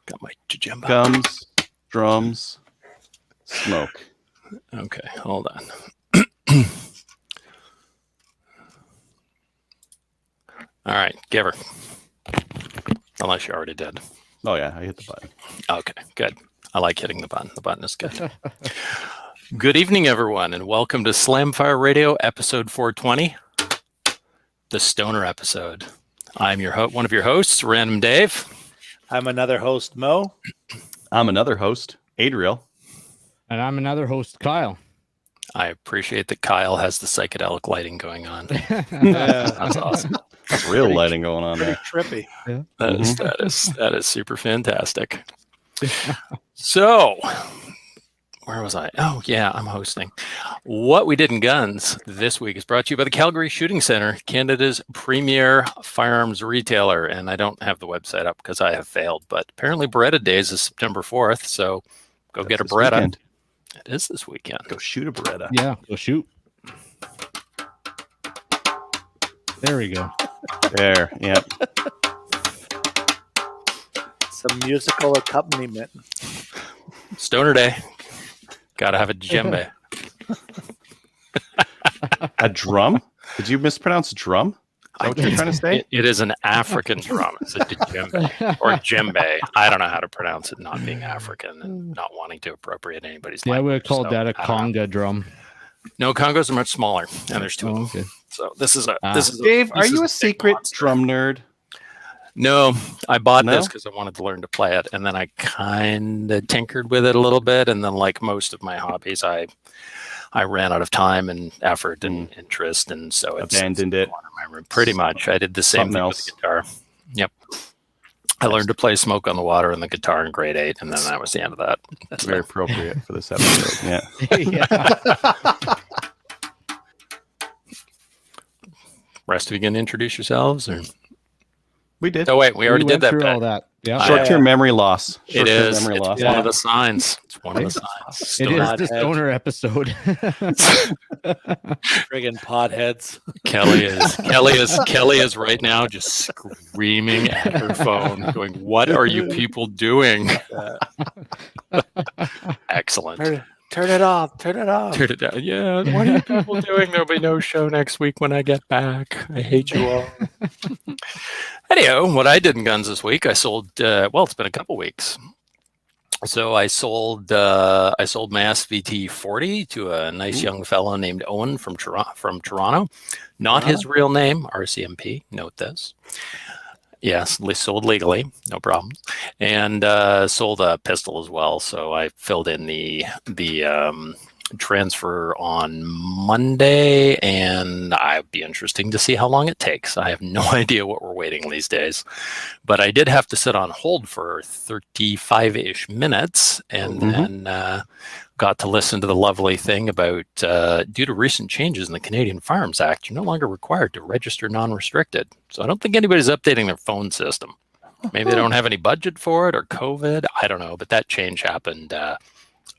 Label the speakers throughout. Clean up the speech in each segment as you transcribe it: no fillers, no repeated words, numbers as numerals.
Speaker 1: Got my djembe.
Speaker 2: Gums, drums, smoke.
Speaker 1: Okay, hold on. All right, give her. Unless you already did.
Speaker 2: Oh, yeah, I hit the button.
Speaker 1: Okay, good. I like hitting the button. The button is good. Good evening, everyone, and welcome to Slamfire Radio, episode 420, the Stoner episode. I'm one of your hosts, Random Dave.
Speaker 3: I'm another host, Mo.
Speaker 2: I'm another host, Adriel.
Speaker 4: And I'm another host, Kyle.
Speaker 1: I appreciate that Kyle has the psychedelic lighting going on. That's awesome.
Speaker 2: That's real lighting going on there.
Speaker 3: Trippy.
Speaker 4: Yeah.
Speaker 1: That is super fantastic. So, where was I? Oh, yeah, I'm hosting. What We Did in Guns this week is brought to you by the Calgary Shooting Center, Canada's premier firearms retailer. And I don't have the website up because I have failed, but apparently Beretta Days is September 4th, so go get a Beretta.
Speaker 2: Weekend.
Speaker 1: It is this weekend.
Speaker 2: Go shoot a Beretta.
Speaker 4: Yeah, go shoot. There we go.
Speaker 2: There, yep.
Speaker 3: Some musical accompaniment.
Speaker 1: Stoner Day. Gotta have a djembe.
Speaker 2: A drum? Did you mispronounce drum? Is that what you're trying to say?
Speaker 1: It is an African drum. It's a djembe or djembe. I don't know how to pronounce it, not being African and not wanting to appropriate anybody's
Speaker 4: Yeah, I would have
Speaker 1: language.
Speaker 4: called that a conga drum.
Speaker 1: No, congos are much smaller, and there's two of them.
Speaker 4: Okay.
Speaker 1: So this is a
Speaker 2: Dave,
Speaker 1: this
Speaker 2: are
Speaker 1: is
Speaker 2: you a
Speaker 1: big
Speaker 2: secret
Speaker 1: monster.
Speaker 2: drum nerd?
Speaker 1: No, I bought
Speaker 2: No?
Speaker 1: this because I wanted to learn to play it, and then I kind of tinkered with it a little bit, and then like most of my hobbies, I ran out of time and effort and interest, and so it's
Speaker 2: Abandoned it.
Speaker 1: Pretty much, I did the same
Speaker 2: Something
Speaker 1: thing
Speaker 2: else.
Speaker 1: with the guitar. Yep, I learned to play "Smoke on the Water" and the guitar in grade 8, and then that was the end of that.
Speaker 2: That's very appropriate for this episode. Yeah.
Speaker 4: Yeah.
Speaker 1: Rest of you gonna introduce yourselves, or
Speaker 2: We did.
Speaker 1: oh wait, we already did
Speaker 4: went
Speaker 1: that.
Speaker 4: through
Speaker 1: bit.
Speaker 4: all that. Yeah.
Speaker 2: Short-term memory loss.
Speaker 1: It
Speaker 2: Short-term
Speaker 1: is.
Speaker 2: memory
Speaker 1: It's
Speaker 2: loss.
Speaker 1: one of the signs. It's one of the signs.
Speaker 4: It is
Speaker 3: Stoner
Speaker 4: the stoner episode.
Speaker 3: Friggin' potheads.
Speaker 1: Kelly is right now just screaming at her phone, going, "What are you people doing?" Excellent.
Speaker 3: Turn it off. Turn it off.
Speaker 1: Turn it down. Yeah, what are you people doing? There'll be no show next week when I get back. I hate you all. Anyhow, what I did in guns this week, I sold. Well, it's been a couple weeks. So I sold my SVT 40 to a nice young fellow named Owen from Toronto. Not his real name, RCMP. Note this. Yes, sold legally, no problem, and sold a pistol as well. So I filled in the transfer on Monday, and I'd be interesting to see how long it takes. I have no idea what we're waiting these days, but I did have to sit on hold for 35-ish minutes, and then got to listen to the lovely thing about due to recent changes in the Canadian Firearms Act, you're no longer required to register non-restricted. So I don't think anybody's updating their phone system. Maybe they don't have any budget for it or COVID. I don't know, but that change happened a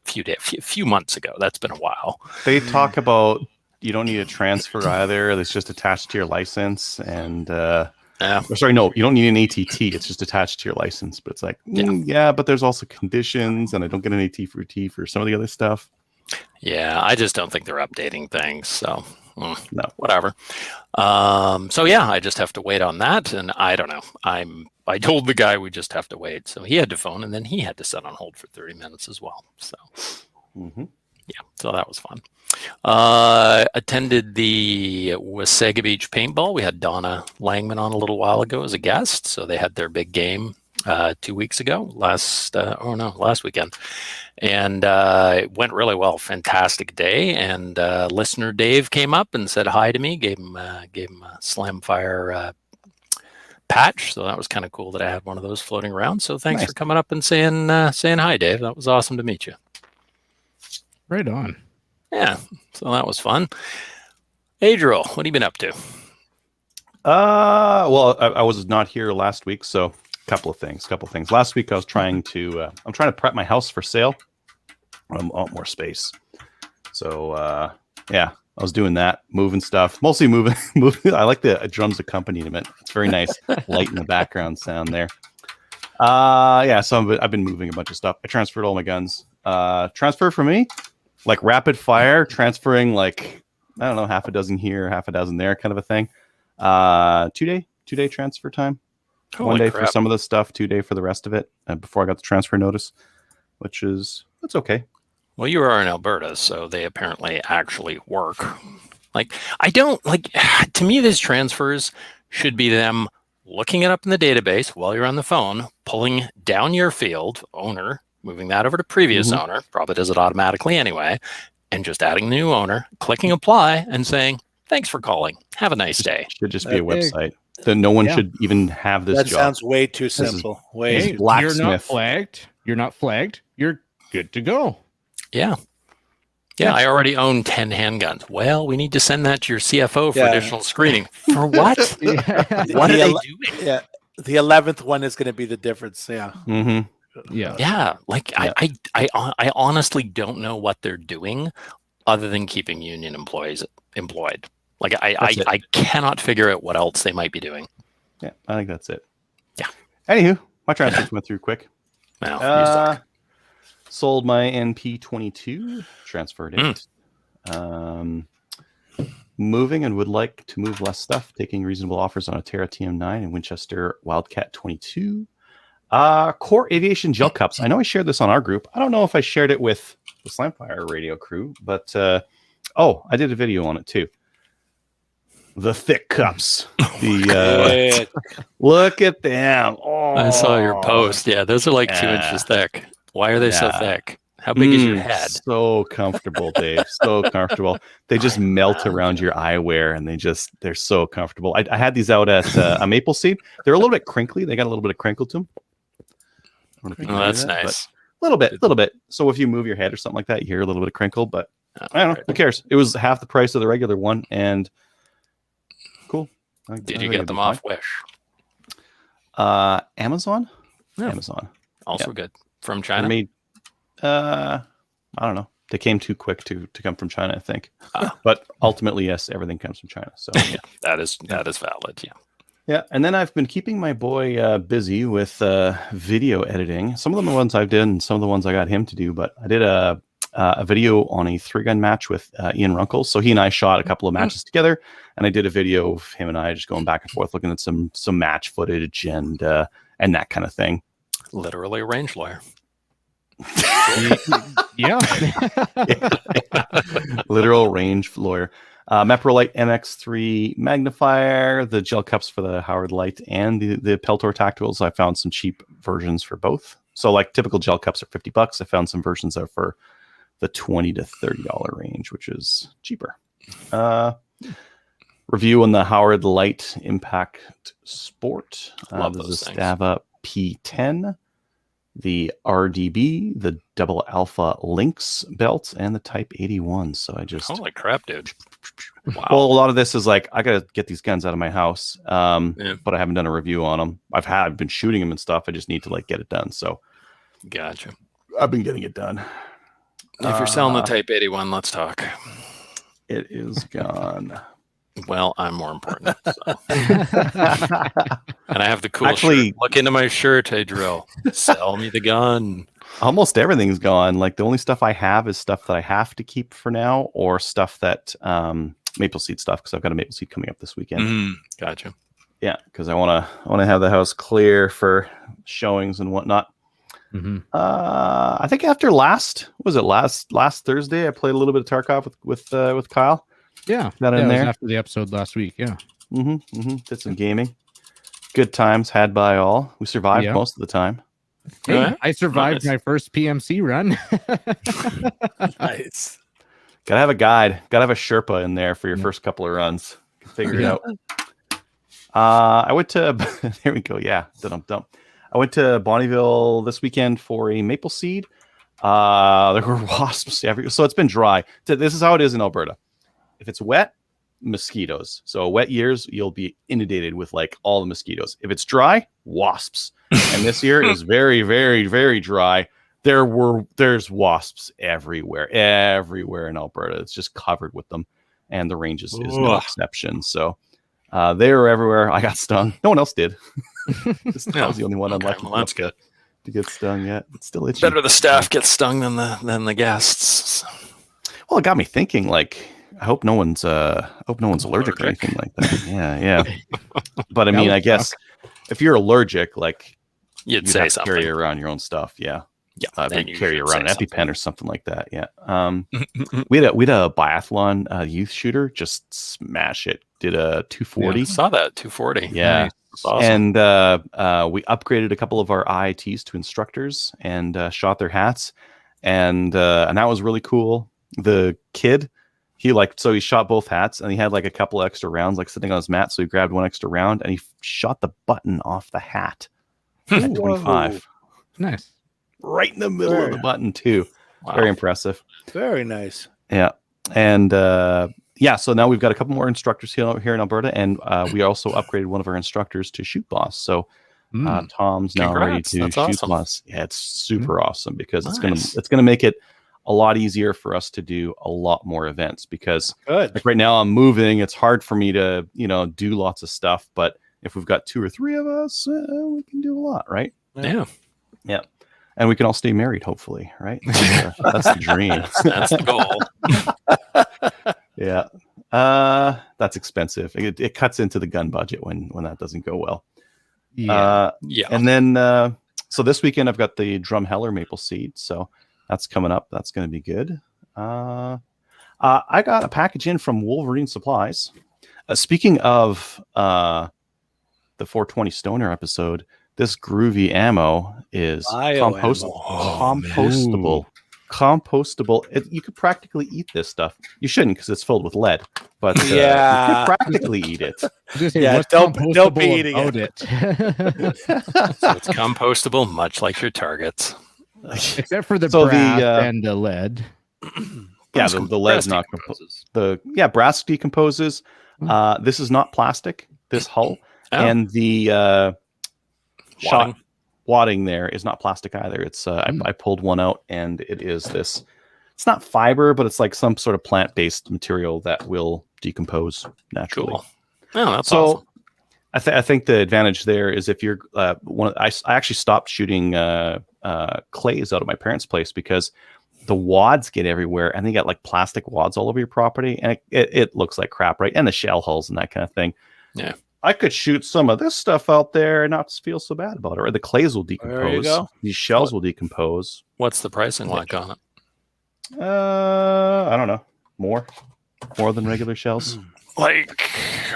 Speaker 1: few months ago. That's been a while.
Speaker 2: They talk about you don't need a transfer either. It's just attached to your license. And sorry, no, you don't need an ATT. It's just attached to your license. But it's like, yeah, but there's also conditions, and I don't get an AT for some of the other stuff.
Speaker 1: Yeah, I just don't think they're updating things. So
Speaker 2: No,
Speaker 1: whatever. So yeah, I just have to wait on that, and I don't know. I told the guy we just have to wait, so he had to phone, and then he had to sit on hold for 30 minutes as well. So yeah, so that was fun. Attended the Wasaga Beach paintball. We had Donna Langman on a little while ago as a guest, so they had their big game 2 weeks ago, last weekend, and it went really well. Fantastic day, and listener Dave came up and said hi to me, gave him a Slamfire patch, so that was kind of cool that I had one of those floating around. So thanks for coming up and saying hi, Dave. That was awesome to meet you.
Speaker 4: Right on.
Speaker 1: Yeah, so that was fun. Adriel, what have you been up to?
Speaker 2: Well, I was not here last week, so couple of things. Last week I was trying to prep my house for sale. I want more space, so yeah, I was doing that, moving stuff, mostly moving. I like the drums accompaniment. It's very nice, light in the background sound there. Yeah, so I've been moving a bunch of stuff. I transferred all my guns. Transfer for me, like rapid fire, transferring like, I don't know, half a dozen here, half a dozen there kind of a thing. 2-day transfer time.
Speaker 1: Holy
Speaker 2: 1 day
Speaker 1: crap.
Speaker 2: for some of the stuff, 2 day for the rest of it, before I got the transfer notice, that's okay.
Speaker 1: Well, you are in Alberta, so they apparently actually work. Like, I don't like, to me, these transfers should be them looking it up in the database while you're on the phone, pulling down your field owner, moving that over to previous owner, probably does it automatically anyway, and just adding the new owner, clicking apply and saying, thanks for calling. Have a nice day.
Speaker 2: Should just be a website. Then no one should even have this
Speaker 3: That
Speaker 2: job.
Speaker 3: sounds way too simple. Way
Speaker 4: Hey,
Speaker 3: too
Speaker 2: blacksmith.
Speaker 4: you're not flagged. You're not flagged. You're good to go.
Speaker 1: Yeah. Yeah, I already own 10 handguns. Well, we need to send that to your CFO for additional screening. For what? What are they doing?
Speaker 3: Yeah, the 11th one is going to be the difference. Yeah.
Speaker 4: Yeah.
Speaker 1: Yeah, like I honestly don't know what they're doing other than keeping union employees employed. Like I cannot figure out what else they might be doing.
Speaker 2: Yeah, I think that's it.
Speaker 1: Yeah.
Speaker 2: Anywho, my transfers went through quick.
Speaker 1: Well, you suck.
Speaker 2: Sold my NP22, transferred it. Moving and would like to move less stuff, taking reasonable offers on a Terra TM9 and Winchester Wildcat 22. Core Aviation Gel Cups. I know I shared this on our group. I don't know if I shared it with the Slamfire radio crew, but I did a video on it too. The thick cups. Look at them. Oh,
Speaker 1: I saw your post. Yeah, those are like 2 inches thick. Why are they so thick? How big is your head?
Speaker 2: So comfortable, Dave. So comfortable. They just melt around your eyewear, and they're so comfortable. I had these out at a Maple Seed. They're a little bit crinkly. They got a little bit of crinkle to them.
Speaker 1: Oh, that's nice.
Speaker 2: A little bit. So if you move your head or something like that, you hear a little bit of crinkle, but I don't know. Who cares? It was half the price of the regular one, and cool.
Speaker 1: Did you get them off Wish?
Speaker 2: Amazon?
Speaker 1: Yeah.
Speaker 2: Amazon.
Speaker 1: Also good. From China?
Speaker 2: I don't know. They came too quick to come from China, I think. But ultimately, yes, everything comes from China. So
Speaker 1: yeah, that is valid. Yeah.
Speaker 2: Yeah, and then I've been keeping my boy busy with video editing. Some of the ones I've done, and some of the ones I got him to do. But I did a video on a 3-gun match with Ian Runkle. So he and I shot a couple of matches together, and I did a video of him and I just going back and forth, looking at some match footage and that kind of thing.
Speaker 1: Literally a range lawyer.
Speaker 4: Yeah.
Speaker 2: Literal range lawyer. Meprolite MX3 magnifier, the gel cups for the Howard Light, and the Peltor Tacticals. I found some cheap versions for both. So like typical gel cups are $50. I found some versions that are for the $20 to $30 range, which is cheaper. Review on the Howard Light Impact Sport.
Speaker 1: Love
Speaker 2: There's
Speaker 1: those
Speaker 2: a
Speaker 1: things.
Speaker 2: Stava P10, the the double alpha Lynx belt, and the Type 81. So I just
Speaker 1: Holy crap, dude. Wow.
Speaker 2: well, a lot of this is like I gotta get these guns out of my house, but I haven't done a review on them. I've been shooting them and stuff. I just need to like get it done. So
Speaker 1: Gotcha.
Speaker 2: I've been getting it done.
Speaker 1: If you're selling the Type 81, let's talk.
Speaker 2: It is gone.
Speaker 1: Well, I'm more important. So. And I have the cool
Speaker 2: Actually-
Speaker 1: shirt. Look into my shirt, hey Drill. Sell me the gun.
Speaker 2: Almost everything's gone. Like the only stuff I have is stuff that I have to keep for now, or stuff that Maple Seed stuff, because I've got a Maple Seed coming up this weekend.
Speaker 1: Gotcha.
Speaker 2: Yeah, because I want to have the house clear for showings and whatnot.
Speaker 4: Mm-hmm.
Speaker 2: I think after last Thursday, I played a little bit of Tarkov with Kyle.
Speaker 4: Yeah.
Speaker 2: Got in
Speaker 4: it was
Speaker 2: there
Speaker 4: after the episode last week. Yeah.
Speaker 2: Did some gaming. Good times had by all. We survived most of the time.
Speaker 4: Hey,
Speaker 1: Alright.
Speaker 4: I survived my first PMC run.
Speaker 3: Nice.
Speaker 2: Gotta have a guide. Gotta have a Sherpa in there for your first couple of runs. Figure it out. I went to there we go. Yeah, dump. I went to Bonnieville this weekend for a Maple Seed. There were wasps everywhere, so it's been dry. This is how it is in Alberta. If it's wet, mosquitoes. So wet years, you'll be inundated with like all the mosquitoes. If it's dry, wasps. And this year is very, very, very dry. There's wasps everywhere in Alberta. It's just covered with them, and the range is no exception. So They were everywhere. I got stung. No one else did. I was the only one unlucky
Speaker 1: well, that's good.
Speaker 2: to get stung yet. It's still itchy.
Speaker 1: Better the staff gets stung than the guests.
Speaker 2: Well, it got me thinking. Like, I hope no one's allergic or anything like that. Yeah. But I mean, I guess if you're allergic, like
Speaker 1: you'd say
Speaker 2: have to
Speaker 1: something.
Speaker 2: carry around your own stuff. Yeah.
Speaker 1: Then you
Speaker 2: carry
Speaker 1: should
Speaker 2: around an
Speaker 1: say
Speaker 2: EpiPen or something like that. Yeah. We had a biathlon youth shooter just smash it. Did a 240.
Speaker 1: I saw that 240.
Speaker 2: Yeah.
Speaker 1: Nice. That's awesome.
Speaker 2: And we upgraded a couple of our IITs to instructors and shot their hats, and that was really cool. The kid, he shot both hats, and he had like a couple extra rounds like sitting on his mat, so he grabbed one extra round and he shot the button off the hat at 25.
Speaker 4: Nice.
Speaker 2: Right in the middle of the button too.
Speaker 1: Wow.
Speaker 2: Very impressive.
Speaker 3: Very nice.
Speaker 2: Yeah. And so now we've got a couple more instructors here in Alberta, and we also upgraded one of our instructors to shoot boss. So Tom's now ready to
Speaker 1: That's
Speaker 2: shoot
Speaker 1: awesome.
Speaker 2: boss. Yeah, it's super awesome because it's gonna make it a lot easier for us to do a lot more events, because
Speaker 3: Good.
Speaker 2: like right now I'm moving. It's hard for me to do lots of stuff, but if we've got 2 or 3 of us, we can do a lot, right?
Speaker 1: Yeah.
Speaker 2: And we can all stay married, hopefully, right? That's the dream.
Speaker 1: That's the goal.
Speaker 2: Yeah. That's expensive. It cuts into the gun budget when that doesn't go well.
Speaker 4: Yeah.
Speaker 2: And then, so this weekend I've got the Drumheller Maple Seed. So that's coming up. That's going to be good. I got a package in from Wolverine Supplies. Speaking of the 420 Stoner episode, this groovy ammo is compostable. Compostable. You could practically eat this stuff. You shouldn't, because it's filled with lead. But you could practically eat it.
Speaker 3: Don't be eating
Speaker 4: it.
Speaker 1: So it's compostable, much like your targets.
Speaker 4: Except for the brass and the lead.
Speaker 2: Yeah, the lead's not composed. Brass decomposes. This is not plastic. This hull and the wadding there is not plastic either. It's I pulled one out, and it is this. It's not fiber, but it's like some sort of plant-based material that will decompose naturally.
Speaker 1: Cool. Oh, that's awesome.
Speaker 2: I think the advantage there is if you're I actually stopped shooting clays out of my parents' place because the wads get everywhere, and they got like plastic wads all over your property, and it looks like crap, right? And the shell hulls and that kind of thing.
Speaker 1: Yeah.
Speaker 2: I could shoot some of this stuff out there and not feel so bad about it. Or the clays will decompose.
Speaker 3: There you go.
Speaker 2: These shells will decompose.
Speaker 1: What's the pricing like on it?
Speaker 2: I don't know. More than regular shells.
Speaker 1: Like,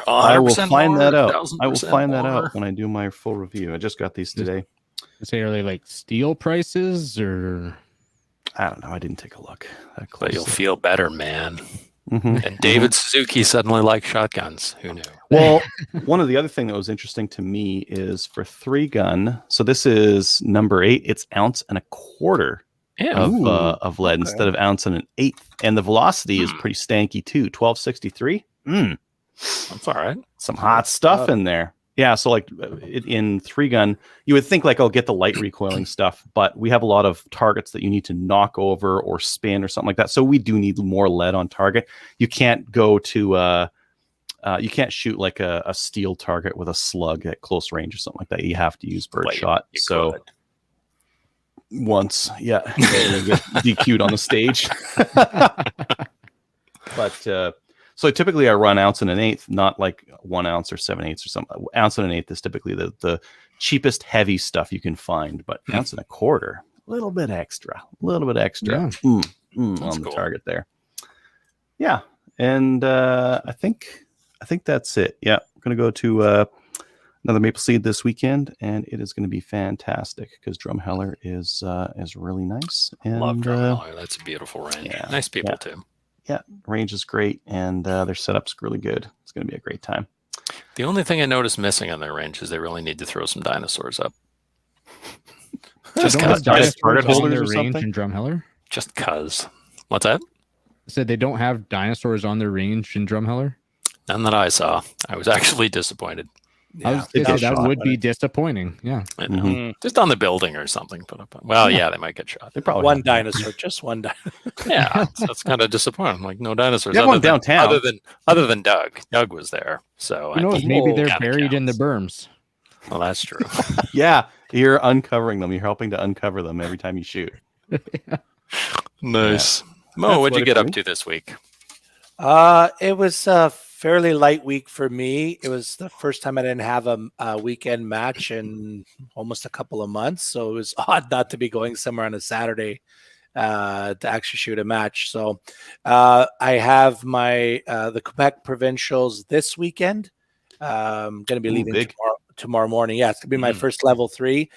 Speaker 2: I will find that out.
Speaker 1: 1000%
Speaker 2: I will find that
Speaker 1: more?
Speaker 2: out when I do my full review. I just got these today.
Speaker 4: Say, are they like steel prices or?
Speaker 2: I don't know. I didn't take a look.
Speaker 1: But you'll feel better, man.
Speaker 2: Mm-hmm.
Speaker 1: And David Suzuki suddenly liked shotguns. Who knew?
Speaker 2: Well, one of the other thing that was interesting to me is for 3-gun. So this is number 8. It's 1.25 ounces of lead instead of 1.125 ounces. And the velocity is pretty stanky too. 1263.
Speaker 1: That's all right.
Speaker 2: Some hot stuff in there. Yeah, so like in 3-gun, you would think like, I'll get the light recoiling stuff, but we have a lot of targets that you need to knock over or spin or something like that. So we do need more lead on target. You can't go to you can't shoot like a steel target with a slug at close range or something like that. You have to use birdshot. So once, you get DQ'd on the stage. But so typically I run 1.125 ounces, not like 1 ounce or 7/8 or something. 1.125 ounces is typically the cheapest heavy stuff you can find, but 1.25 ounces, a little bit extra on the target there. Yeah, and I think that's it. Yeah, I'm gonna go to another Maple Seed this weekend, and it is going to be fantastic because Drumheller is really nice. And,
Speaker 1: love Drumheller. That's a beautiful range.
Speaker 2: Yeah,
Speaker 1: nice people too.
Speaker 2: Yeah, range is great, and their setup's really good. It's going to be a great time.
Speaker 1: The only thing I noticed missing on their range is they really need to throw some dinosaurs up.
Speaker 4: Just
Speaker 2: because
Speaker 4: dinosaurs on
Speaker 2: holders
Speaker 4: their
Speaker 2: or
Speaker 4: range
Speaker 2: something?
Speaker 4: in Drumheller.
Speaker 1: Just cuz. What's that?
Speaker 4: I said they don't have dinosaurs on their range in Drumheller.
Speaker 1: None that I saw. I was actually disappointed.
Speaker 4: I was gonna say that would be disappointing. Yeah.
Speaker 1: I know. Just on the building or something. Put up. Well, yeah, they might get shot.
Speaker 2: They probably
Speaker 3: one dinosaur, just one dinosaur.
Speaker 1: Yeah, that's kind of disappointing. Like no dinosaurs.
Speaker 2: You have one downtown.
Speaker 1: Other than Doug. Doug was there. So
Speaker 4: Who knows? Maybe they're buried in the berms.
Speaker 1: Well, that's true.
Speaker 2: Yeah, you're uncovering them. You're helping to uncover them every time you shoot.
Speaker 1: Nice. Mo, what'd you get up to this week?
Speaker 3: It was a fairly light week for me. It was the first time I didn't have a weekend match in almost a couple of months. So it was odd not to be going somewhere on a Saturday to actually shoot a match. So I have my the Quebec provincials this weekend. I'm going to be leaving tomorrow morning. Yeah, it's going to be my first level 3.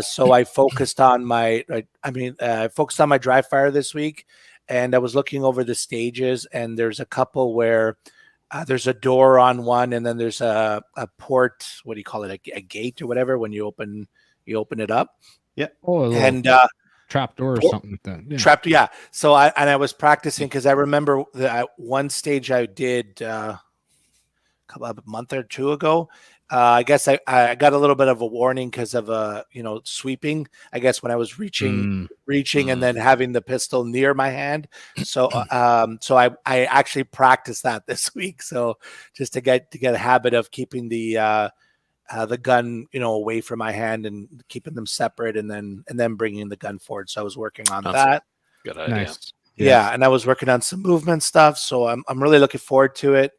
Speaker 3: So I focused on my dry fire this week. And I was looking over the stages, and there's a couple where there's a door on one, and then there's a port. What do you call it? A gate or whatever. When you open it up.
Speaker 2: Yeah.
Speaker 4: Oh, and trap door or something like that. Yeah.
Speaker 3: Trapped. Yeah. So I was practicing because I remember one stage I did a month or 2 ago. I guess I got a little bit of a warning because of sweeping. I guess when I was reaching and then having the pistol near my hand. So I actually practiced that this week. So just to get a habit of keeping the gun away from my hand and keeping them separate, and then bringing the gun forward. So I was working on that.
Speaker 1: Good idea.
Speaker 4: Nice.
Speaker 3: Yeah, and I was working on some movement stuff. So I'm really looking forward to it.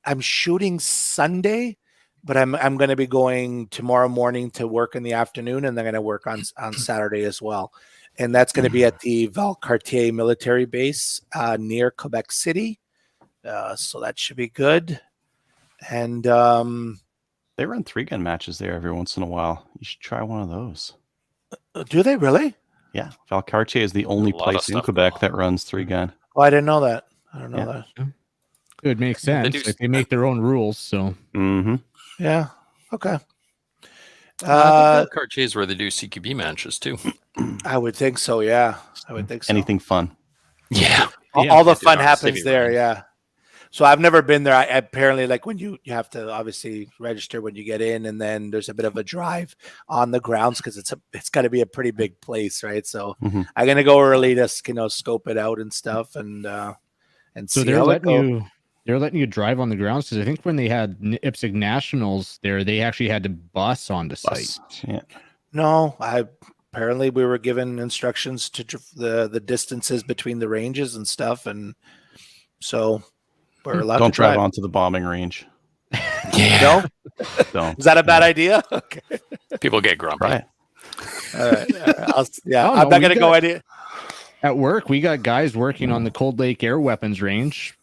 Speaker 3: I'm shooting Sunday, but I'm going to be going tomorrow morning to work in the afternoon, and then I'm going to work on Saturday as well. And that's going to be at the Valcartier military base near Quebec City. So that should be good. And
Speaker 2: they run 3-gun matches there every once in a while. You should try one of those.
Speaker 3: Do they really?
Speaker 2: Yeah, Valcartier is the only place in Quebec that runs 3-gun.
Speaker 3: Oh, I didn't know that. I don't know that.
Speaker 4: It would make sense. They make their own rules, so.
Speaker 3: Yeah. Okay.
Speaker 1: Cartier is where they do CQB matches too.
Speaker 3: I would think so. Yeah, I would think so.
Speaker 2: Anything fun?
Speaker 1: Yeah.
Speaker 3: All the fun happens there. Yeah. So I've never been there. Apparently, like when you have to obviously register when you get in, and then there's a bit of a drive on the grounds because it's got to be a pretty big place, right? So I'm gonna go early to scope it out and stuff, and
Speaker 4: so
Speaker 3: see how it goes.
Speaker 4: They're letting you drive on the grounds because I think when they had IPSC Nationals there, they actually had to bus onto site.
Speaker 2: Yeah.
Speaker 3: No, apparently we were given instructions to the distances between the ranges and stuff, and so we're allowed
Speaker 2: Don't
Speaker 3: to drive
Speaker 2: onto the bombing range.
Speaker 3: No,
Speaker 2: Don't.
Speaker 3: Is that a bad idea? Okay.
Speaker 1: People get grumpy.
Speaker 3: All right. I'm not gonna go any.
Speaker 4: At work, we got guys working on the Cold Lake Air Weapons Range.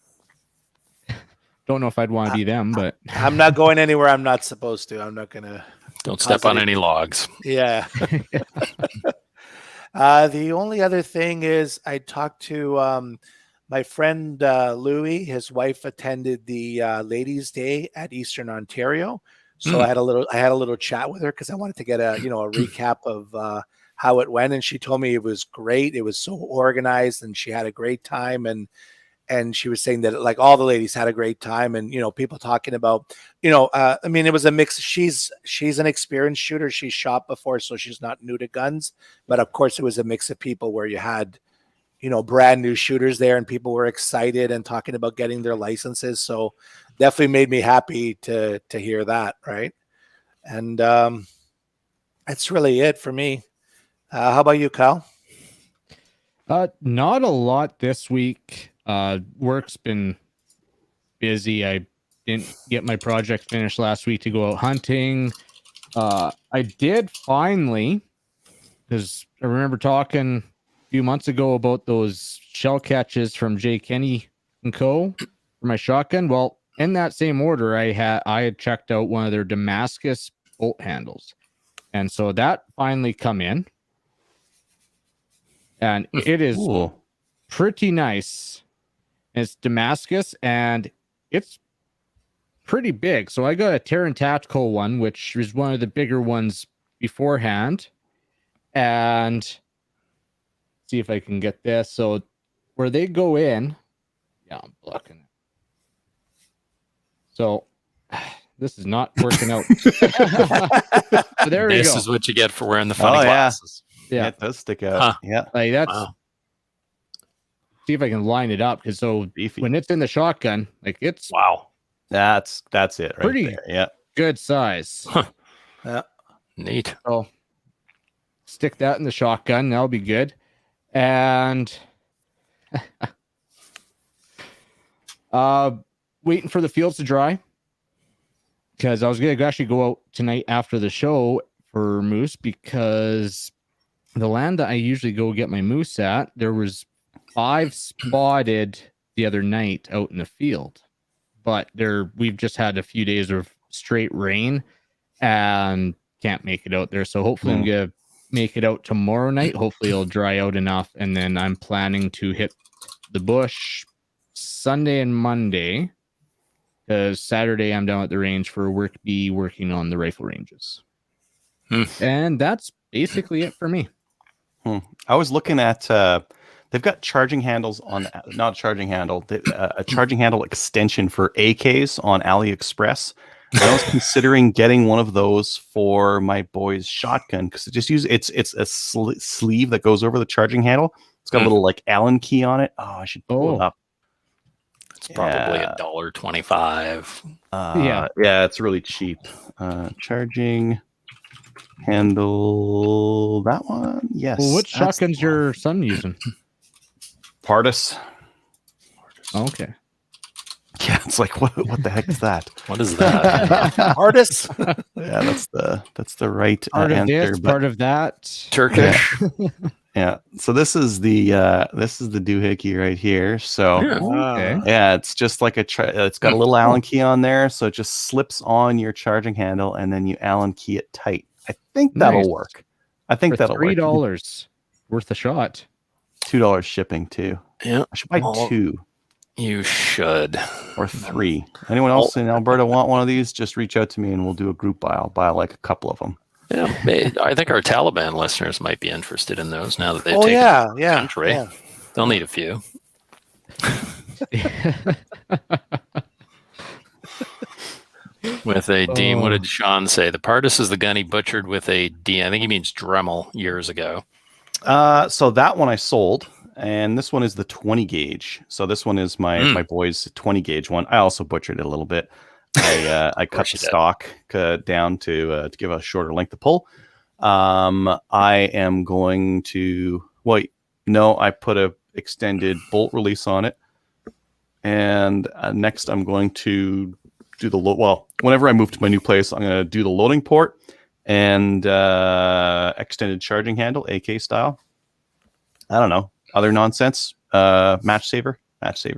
Speaker 4: Don't know if I'd want to be them, but
Speaker 3: I'm not going anywhere I'm not supposed to. I'm not gonna.
Speaker 1: Don't step on any logs.
Speaker 3: Yeah. The only other thing is I talked to my friend Louis. His wife attended the Ladies' Day at Eastern Ontario, so I had a little chat with her because I wanted to get a recap of how it went, and she told me it was great. It was so organized, and she had a great time, and she was saying that like all the ladies had a great time, and people talking about I mean, it was a mix. She's an experienced shooter. She's shot before, so she's not new to guns, but of course it was a mix of people where you had brand new shooters there, and people were excited and talking about getting their licenses. So definitely made me happy to hear that, right? And that's really it for me. How about you, Kyle?
Speaker 4: Not a lot this week. Work's been busy. I didn't get my project finished last week to go out hunting. I did finally, because I remember talking a few months ago about those shell catches from J. Kenny & Co. for my shotgun. Well, in that same order, I had checked out one of their Damascus bolt handles. And so that finally come in. And it is pretty nice. It's Damascus, and it's pretty big. So I got a Terran Tactical one, which is one of the bigger ones beforehand. And see if I can get this. So where they go in, yeah, I'm blocking it. So this is not working out. So there we
Speaker 1: This
Speaker 4: go.
Speaker 1: is what you get for wearing the funny
Speaker 2: Oh, yeah.
Speaker 1: glasses.
Speaker 4: Yeah,
Speaker 2: It does stick out.
Speaker 1: Huh.
Speaker 2: Yeah,
Speaker 4: like that's.
Speaker 1: Wow.
Speaker 4: See if I can line it up, because so
Speaker 2: beefy.
Speaker 4: when it's in the shotgun, like it's
Speaker 1: Wow.
Speaker 2: That's it right
Speaker 4: Pretty-
Speaker 2: there. Yeah.
Speaker 4: good size.
Speaker 1: Neat.
Speaker 4: So stick that in the shotgun. That'll be good. And waiting for the fields to dry, because I was going to actually go out tonight after the show for moose, because the land that I usually go get my moose at, there was 5 spotted the other night out in the field, but we've just had a few days of straight rain and can't make it out there. So hopefully I'm going to make it out tomorrow night. Hopefully it'll dry out enough. And then I'm planning to hit the bush Sunday and Monday, because Saturday I'm down at the range for working on the rifle ranges. And that's basically it for me.
Speaker 2: I was looking at, they've got charging handles on, not a charging handle, a charging handle extension for AKs on AliExpress. I was considering getting one of those for my boy's shotgun, because it's a sleeve that goes over the charging handle. It's got a little like Allen key on it. Oh, I should pull it up.
Speaker 1: It's probably $1.25.
Speaker 2: Yeah, it's really cheap. Charging handle, that one. Yes.
Speaker 4: Well, what
Speaker 2: that's
Speaker 4: shotgun's
Speaker 2: the one.
Speaker 4: your son using?
Speaker 2: Pardus.
Speaker 4: Okay.
Speaker 2: Yeah, it's like what the heck is that?
Speaker 1: What is that?
Speaker 3: Artists.
Speaker 2: Yeah, that's the right
Speaker 4: Part of
Speaker 2: answer.
Speaker 4: this,
Speaker 2: but
Speaker 4: part of that.
Speaker 1: Turkish.
Speaker 2: yeah, so this is the doohickey right here. So
Speaker 4: Okay.
Speaker 2: yeah, it's just like it's got a little Allen key on there, so it just slips on your charging handle, and then you Allen key it tight. I think that'll
Speaker 4: Nice.
Speaker 2: work. I think
Speaker 4: For
Speaker 2: that'll work.
Speaker 4: $3 worth a shot.
Speaker 2: $2 shipping too.
Speaker 1: Yeah.
Speaker 2: I should buy
Speaker 1: Well,
Speaker 2: 2
Speaker 1: You should.
Speaker 2: or 3. Anyone else in Alberta want one of these? Just reach out to me and we'll do a group buy. I'll buy like a couple of them.
Speaker 1: Yeah, I think our Taliban listeners might be interested in those now that they've
Speaker 3: Oh
Speaker 1: taken
Speaker 3: yeah,
Speaker 1: the
Speaker 3: yeah,
Speaker 1: country.
Speaker 3: yeah.
Speaker 1: They'll need a few. With a Dean, what did Sean say? The Pardus is the gun he butchered with a D. I think he means Dremel years ago.
Speaker 2: So that one I sold, and this one is the 20 gauge. So this one is my boy's 20 gauge one. I also butchered it a little bit. I cut the stock down to give a shorter length of pull. I am going to I put a extended bolt release on it, and next I'm going to do the whenever I move to my new place, I'm going to do the loading port and extended charging handle, AK style. I don't know, other nonsense. Match saver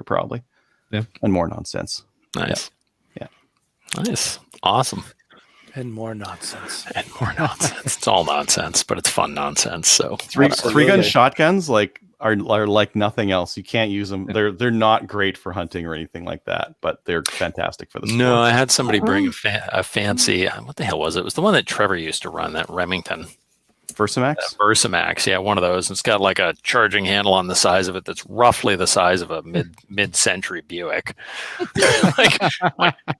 Speaker 2: probably.
Speaker 4: Yeah,
Speaker 2: and more nonsense.
Speaker 1: Nice.
Speaker 2: Yeah.
Speaker 1: Nice. Awesome.
Speaker 3: And more nonsense.
Speaker 1: And more nonsense. It's all nonsense, but it's fun nonsense. So
Speaker 2: Three
Speaker 3: Absolutely.
Speaker 2: gun shotguns are like nothing else. You can't use them. They're not great for hunting or anything like that, but they're fantastic for the sport.
Speaker 1: No, I had somebody bring a fancy. What the hell was it? It was the one that Trevor used to run, that Remington.
Speaker 2: Versamax?
Speaker 1: Versamax, yeah, one of those. It's got like a charging handle on the size of it that's roughly the size of a mid-century Buick. like,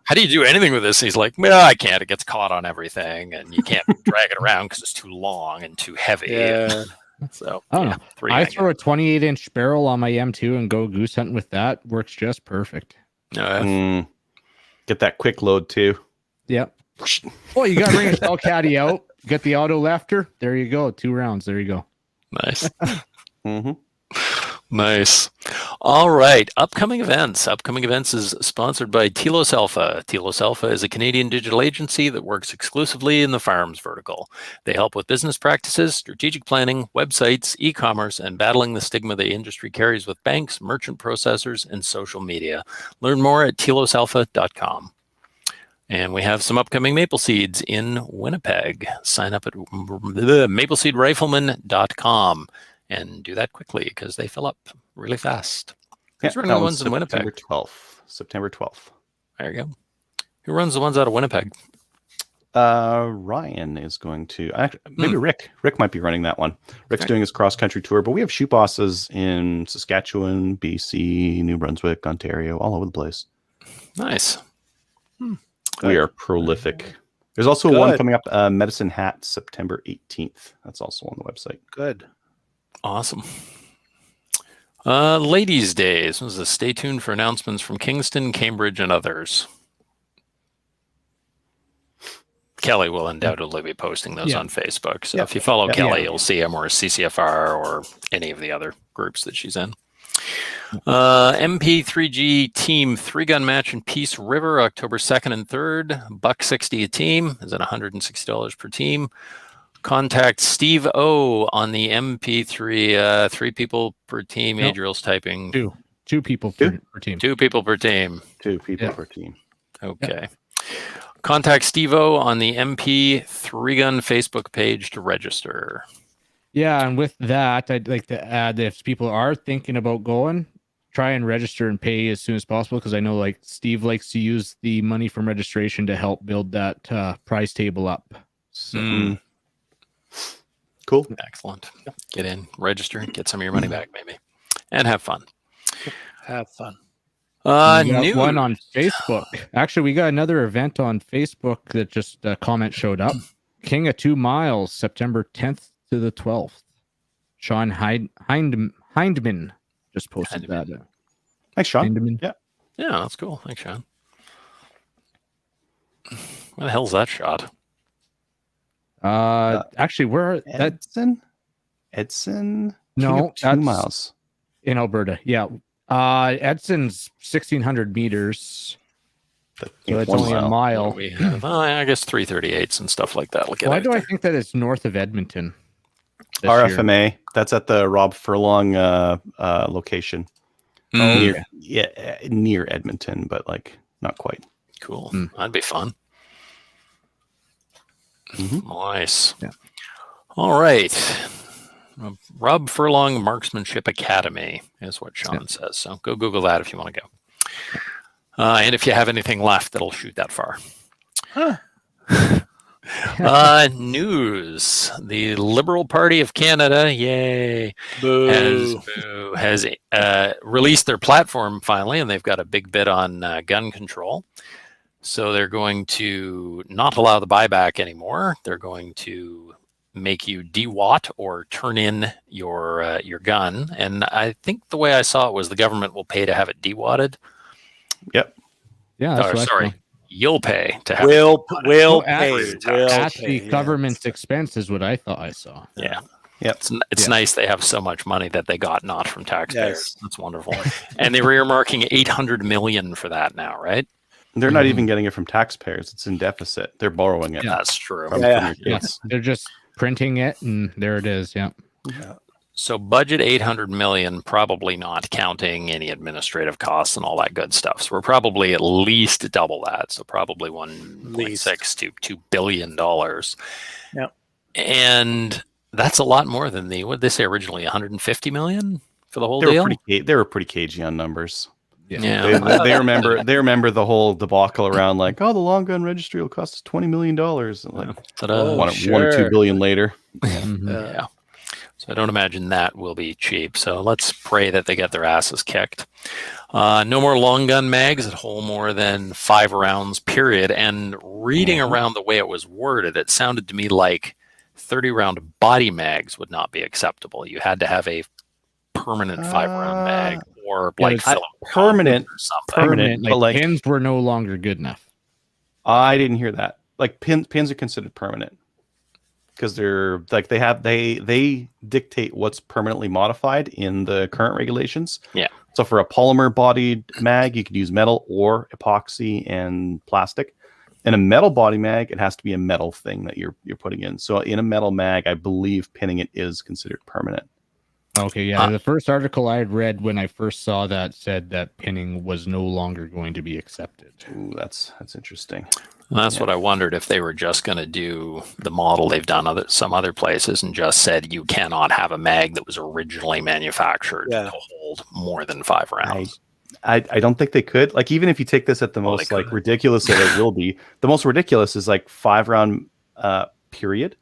Speaker 1: how do you do anything with this? And he's like, well, I can't. It gets caught on everything, and you can't drag it around because it's too long and too heavy.
Speaker 3: Yeah.
Speaker 1: So
Speaker 4: I don't know. I throw a 28-inch barrel on my M2 and go goose hunting with that. Works just perfect.
Speaker 2: Get that quick load too.
Speaker 4: Yep. Well, you got to bring a shell caddy out. Get the auto lefter. There you go. 2 rounds. There you go.
Speaker 1: Nice. Nice. All right. Upcoming events. Upcoming events is sponsored by Telos Alpha. Telos Alpha is a Canadian digital agency that works exclusively in the firearms vertical. They help with business practices, strategic planning, websites, e-commerce, and battling the stigma the industry carries with banks, merchant processors, and social media. Learn more at telosalpha.com. And we have some upcoming Maple Seeds in Winnipeg. Sign up at mapleseedrifleman.com and do that quickly because they fill up really fast. Who's running the ones in Winnipeg?
Speaker 2: September 12th.
Speaker 1: There you go. Who runs the ones out of Winnipeg?
Speaker 2: Ryan is going to maybe Rick. Rick might be running that one. Rick's doing his cross-country tour, but we have shoot bosses in Saskatchewan, BC, New Brunswick, Ontario, all over the place.
Speaker 1: Nice.
Speaker 2: We are prolific. There's also one coming up, Medicine Hat, September 18th. That's also on the website.
Speaker 3: Good.
Speaker 1: Awesome. Ladies' Days. This is stay tuned for announcements from Kingston, Cambridge, and others. Kelly will undoubtedly be posting those on Facebook. So if you follow Kelly, you'll see him, or CCFR, or any of the other groups that she's in. MP3G Team 3-gun match in Peace River, October 2nd and 3rd. $160 a team. Is at $160 per team. Contact Steve O on the MP3. 3 people per team. Nope. Adriel's typing.
Speaker 4: Two people per team.
Speaker 1: 2 people per team.
Speaker 2: 2 people per team.
Speaker 1: Okay. Contact Steve O on the MP 3-gun Facebook page to register.
Speaker 4: Yeah, and with that, I'd like to add that if people are thinking about going, try and register and pay as soon as possible, because I know like Steve likes to use the money from registration to help build that prize table up. So.
Speaker 2: Cool.
Speaker 1: Excellent. Get in, register, get some of your money back, maybe, and have fun.
Speaker 3: Have fun.
Speaker 4: News. One on Facebook. Actually, we got another event on Facebook that just a comment showed up. King of 2 Miles, September 10th to the 12th. Sean Hindman just posted that.
Speaker 2: Thanks, Sean.
Speaker 4: Hindman.
Speaker 1: Yeah, that's cool. Thanks, Sean. Where the hell's that shot?
Speaker 4: Actually, where
Speaker 2: Edson?
Speaker 4: No,
Speaker 2: 2 miles
Speaker 4: in Alberta. Yeah. Edson's 1,600 meters. So it's only a mile.
Speaker 1: We have, I guess 338s and stuff like that.
Speaker 4: Why do I think that it's north of Edmonton?
Speaker 2: RFMA. That's at the Rob Furlong location. Near Edmonton, but like not quite.
Speaker 1: Cool. That'd be fun. Nice. Yeah. All right. Rob Furlong Marksmanship Academy is what Sean says. So go Google that if you want to go. And if you have anything left that'll shoot that far. News. The Liberal Party of Canada, yay, has released their platform finally, and they've got a big bit on gun control. So they're going to not allow the buyback anymore. They're going to make you de-watt or turn in your gun. And I think the way I saw it was the government will pay to have it de-watted.
Speaker 2: Yep.
Speaker 4: Yeah.
Speaker 1: Sorry. You'll pay to have
Speaker 3: will pay.
Speaker 4: At the government's expense is what I thought I saw.
Speaker 1: Yeah. Yep. It's nice they have so much money that they got not from taxpayers. Yes. That's wonderful. And they were earmarking $800 million for that now, right?
Speaker 2: They're not even getting it from taxpayers. It's in deficit. They're borrowing it.
Speaker 1: Yeah, that's true.
Speaker 2: From your kids.
Speaker 4: They're just printing it, and there it is. Yeah.
Speaker 1: So budget $800 million, probably not counting any administrative costs and all that good stuff. So we're probably at least double that. So probably $1.6 to $2 billion.
Speaker 3: Yeah.
Speaker 1: And that's a lot more than what did they say originally, $150 million for the whole deal?
Speaker 2: They were pretty cagey on numbers.
Speaker 1: Yeah.
Speaker 2: They remember the whole debacle around like, the long gun registry will cost us $20 million. And like, 1 or 2 billion later.
Speaker 1: Yeah. So I don't imagine that will be cheap. So let's pray that they get their asses kicked. No more long gun mags that hold more than 5 rounds, period. And reading around the way it was worded, it sounded to me like 30-round body mags would not be acceptable. You had to have a permanent 5-round mag, or like
Speaker 2: permanent
Speaker 1: or something.
Speaker 4: Permanent, like pins were no longer good enough.
Speaker 2: I didn't hear that. Like pins are considered permanent because they're like they dictate what's permanently modified in the current regulations.
Speaker 1: Yeah.
Speaker 2: So for a polymer bodied mag, you could use metal or epoxy and plastic. In a metal body mag, it has to be a metal thing that you're putting in. So in a metal mag, I believe pinning it is considered permanent.
Speaker 4: Okay, yeah. The first article I had read when I first saw that said that pinning was no longer going to be accepted.
Speaker 2: Ooh, that's interesting.
Speaker 1: That's what I wondered, if they were just going to do the model they've done some other places and just said you cannot have a mag that was originally manufactured to hold more than 5 rounds.
Speaker 2: I don't think they could. Like, even if you take this at the most like ridiculous that it will be, the most ridiculous is like 5-round period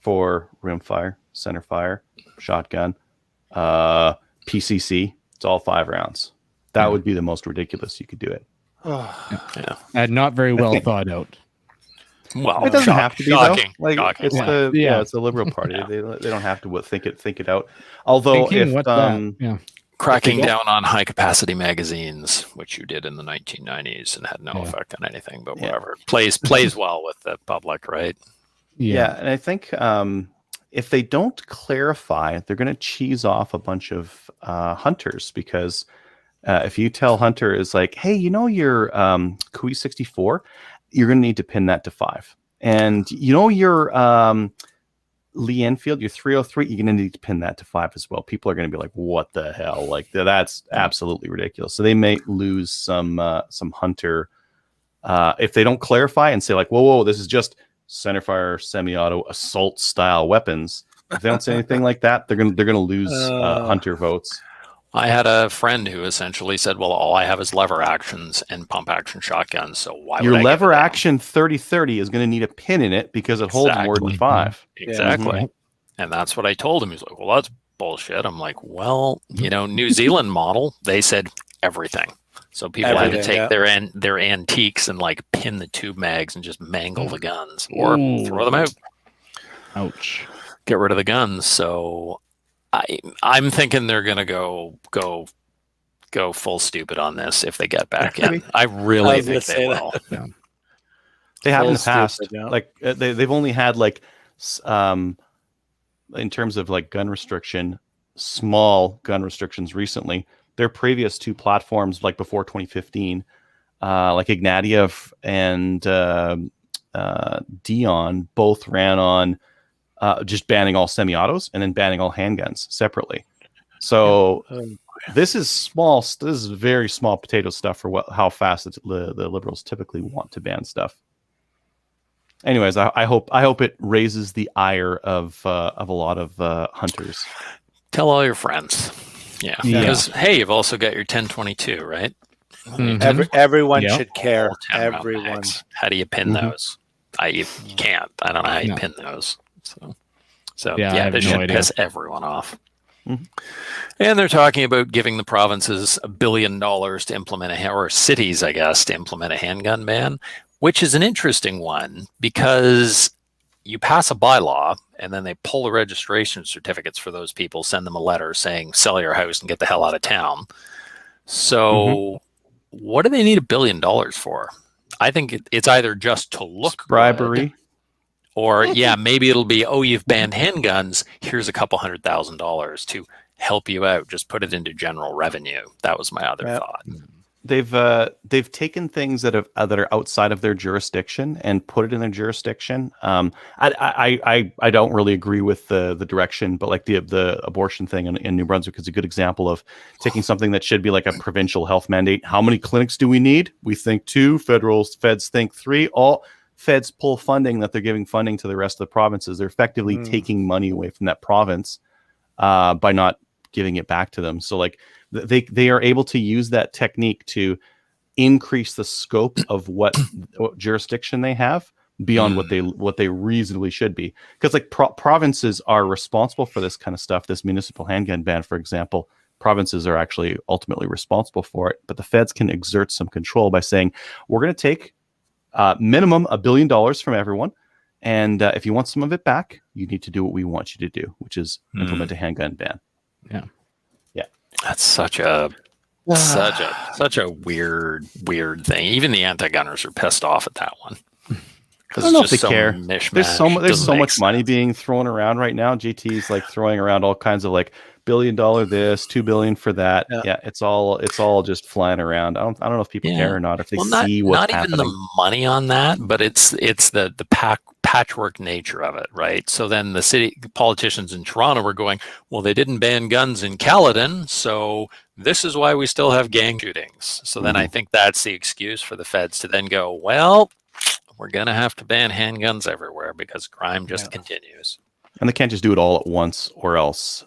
Speaker 2: for rimfire, center fire, shotgun, PCC. It's all 5 rounds. That would be the most ridiculous you could do it.
Speaker 4: Not very well thought out.
Speaker 1: Well,
Speaker 2: It doesn't have to be
Speaker 1: shocking.
Speaker 2: though. Like
Speaker 1: Shocking.
Speaker 2: it's the Liberal Party.
Speaker 1: Yeah.
Speaker 2: They don't have to think it out. Although
Speaker 4: Thinking, what's that?
Speaker 1: Cracking down on high capacity magazines, which you did in the 1990s and had no effect on anything, but whatever. Plays well with the public, right?
Speaker 2: Yeah, and I think if they don't clarify, they're going to cheese off a bunch of hunters, because if you tell Hunter is like, hey, your Kui 64, you're going to need to pin that to 5. And your Lee Enfield, your 303, you're going to need to pin that to 5 as well. People are going to be like, what the hell? Like, that's absolutely ridiculous. So they may lose some hunter if they don't clarify and say like, whoa, this is just centerfire semi-auto assault style weapons. If they don't say anything like that, they're gonna lose hunter votes.
Speaker 1: I had a friend who essentially said, well, all I have is lever actions and pump action shotguns, so why
Speaker 2: your
Speaker 1: would I
Speaker 2: lever action 30-30 is going to need a pin in it because it holds more than 5.
Speaker 1: Exactly. And that's what I told him. He's like, well, that's bullshit. I'm like, well, New Zealand model, they said everything. So people had to take their antiques and like pin the tube mags and just mangle the guns or throw them out.
Speaker 4: Ouch.
Speaker 1: Get rid of the guns. So I'm thinking they're gonna go full stupid on this if they get back in. I really think they will.
Speaker 2: Yeah. They have in the past. Like they've only had like in terms of like gun restriction, small gun restrictions recently. Their previous 2 platforms, like before 2015, like Ignatiev and Dion, both ran on just banning all semi-autos and then banning all handguns separately. So this is small. This is very small potato stuff for how fast the Liberals typically want to ban stuff. Anyways, I hope it raises the ire of a lot of hunters.
Speaker 1: Tell all your friends. Yeah. Because hey, you've also got your 1022, right?
Speaker 3: Mm-hmm. Everyone should care. Everyone.
Speaker 1: How do you pin those? You can't. I don't know how you pin those. So they should piss everyone off. Mm-hmm. And they're talking about giving the provinces $1 billion to implement or cities, I guess, to implement a handgun ban, which is an interesting one because you pass a bylaw and then they pull the registration certificates for those people, send them a letter saying, sell your house and get the hell out of town. So what do they need $1 billion for? I think it's either just to look
Speaker 2: bribery.
Speaker 1: Good, or maybe it'll be, you've banned handguns. Here's a couple $100,000 to help you out. Just put it into general revenue. That was my other thought.
Speaker 2: They've taken things that are outside of their jurisdiction and put it in their jurisdiction. I don't really agree with the direction, but like the abortion thing in New Brunswick is a good example of taking something that should be like a provincial health mandate. How many clinics do we need? We think 2. Feds think 3. All feds pull funding that they're giving funding to the rest of the provinces. They're effectively taking money away from that province by not giving it back to them. So like they are able to use that technique to increase the scope of what jurisdiction they have beyond what they reasonably should be. Because like provinces are responsible for this kind of stuff. This municipal handgun ban, for example, provinces are actually ultimately responsible for it. But the feds can exert some control by saying, we're going to take minimum $1 billion from everyone. And if you want some of it back, you need to do what we want you to do, which is implement a handgun ban.
Speaker 4: Yeah.
Speaker 1: That's such a weird thing. Even the anti-gunners are pissed off at that one.
Speaker 2: I don't know if they care. There's so much money being thrown around right now. GT's like throwing around all kinds of like $1 billion this, $2 billion for that. Yeah, it's all just flying around. I don't know if people care or not. If they see what's happening. Not even
Speaker 1: the money on that, but it's the patchwork nature of it, right? So then the city politicians in Toronto were going, well, they didn't ban guns in Caledon, so this is why we still have gang shootings. So then I think that's the excuse for the feds to then go, well, we're going to have to ban handguns everywhere because crime just continues.
Speaker 2: And they can't just do it all at once, or else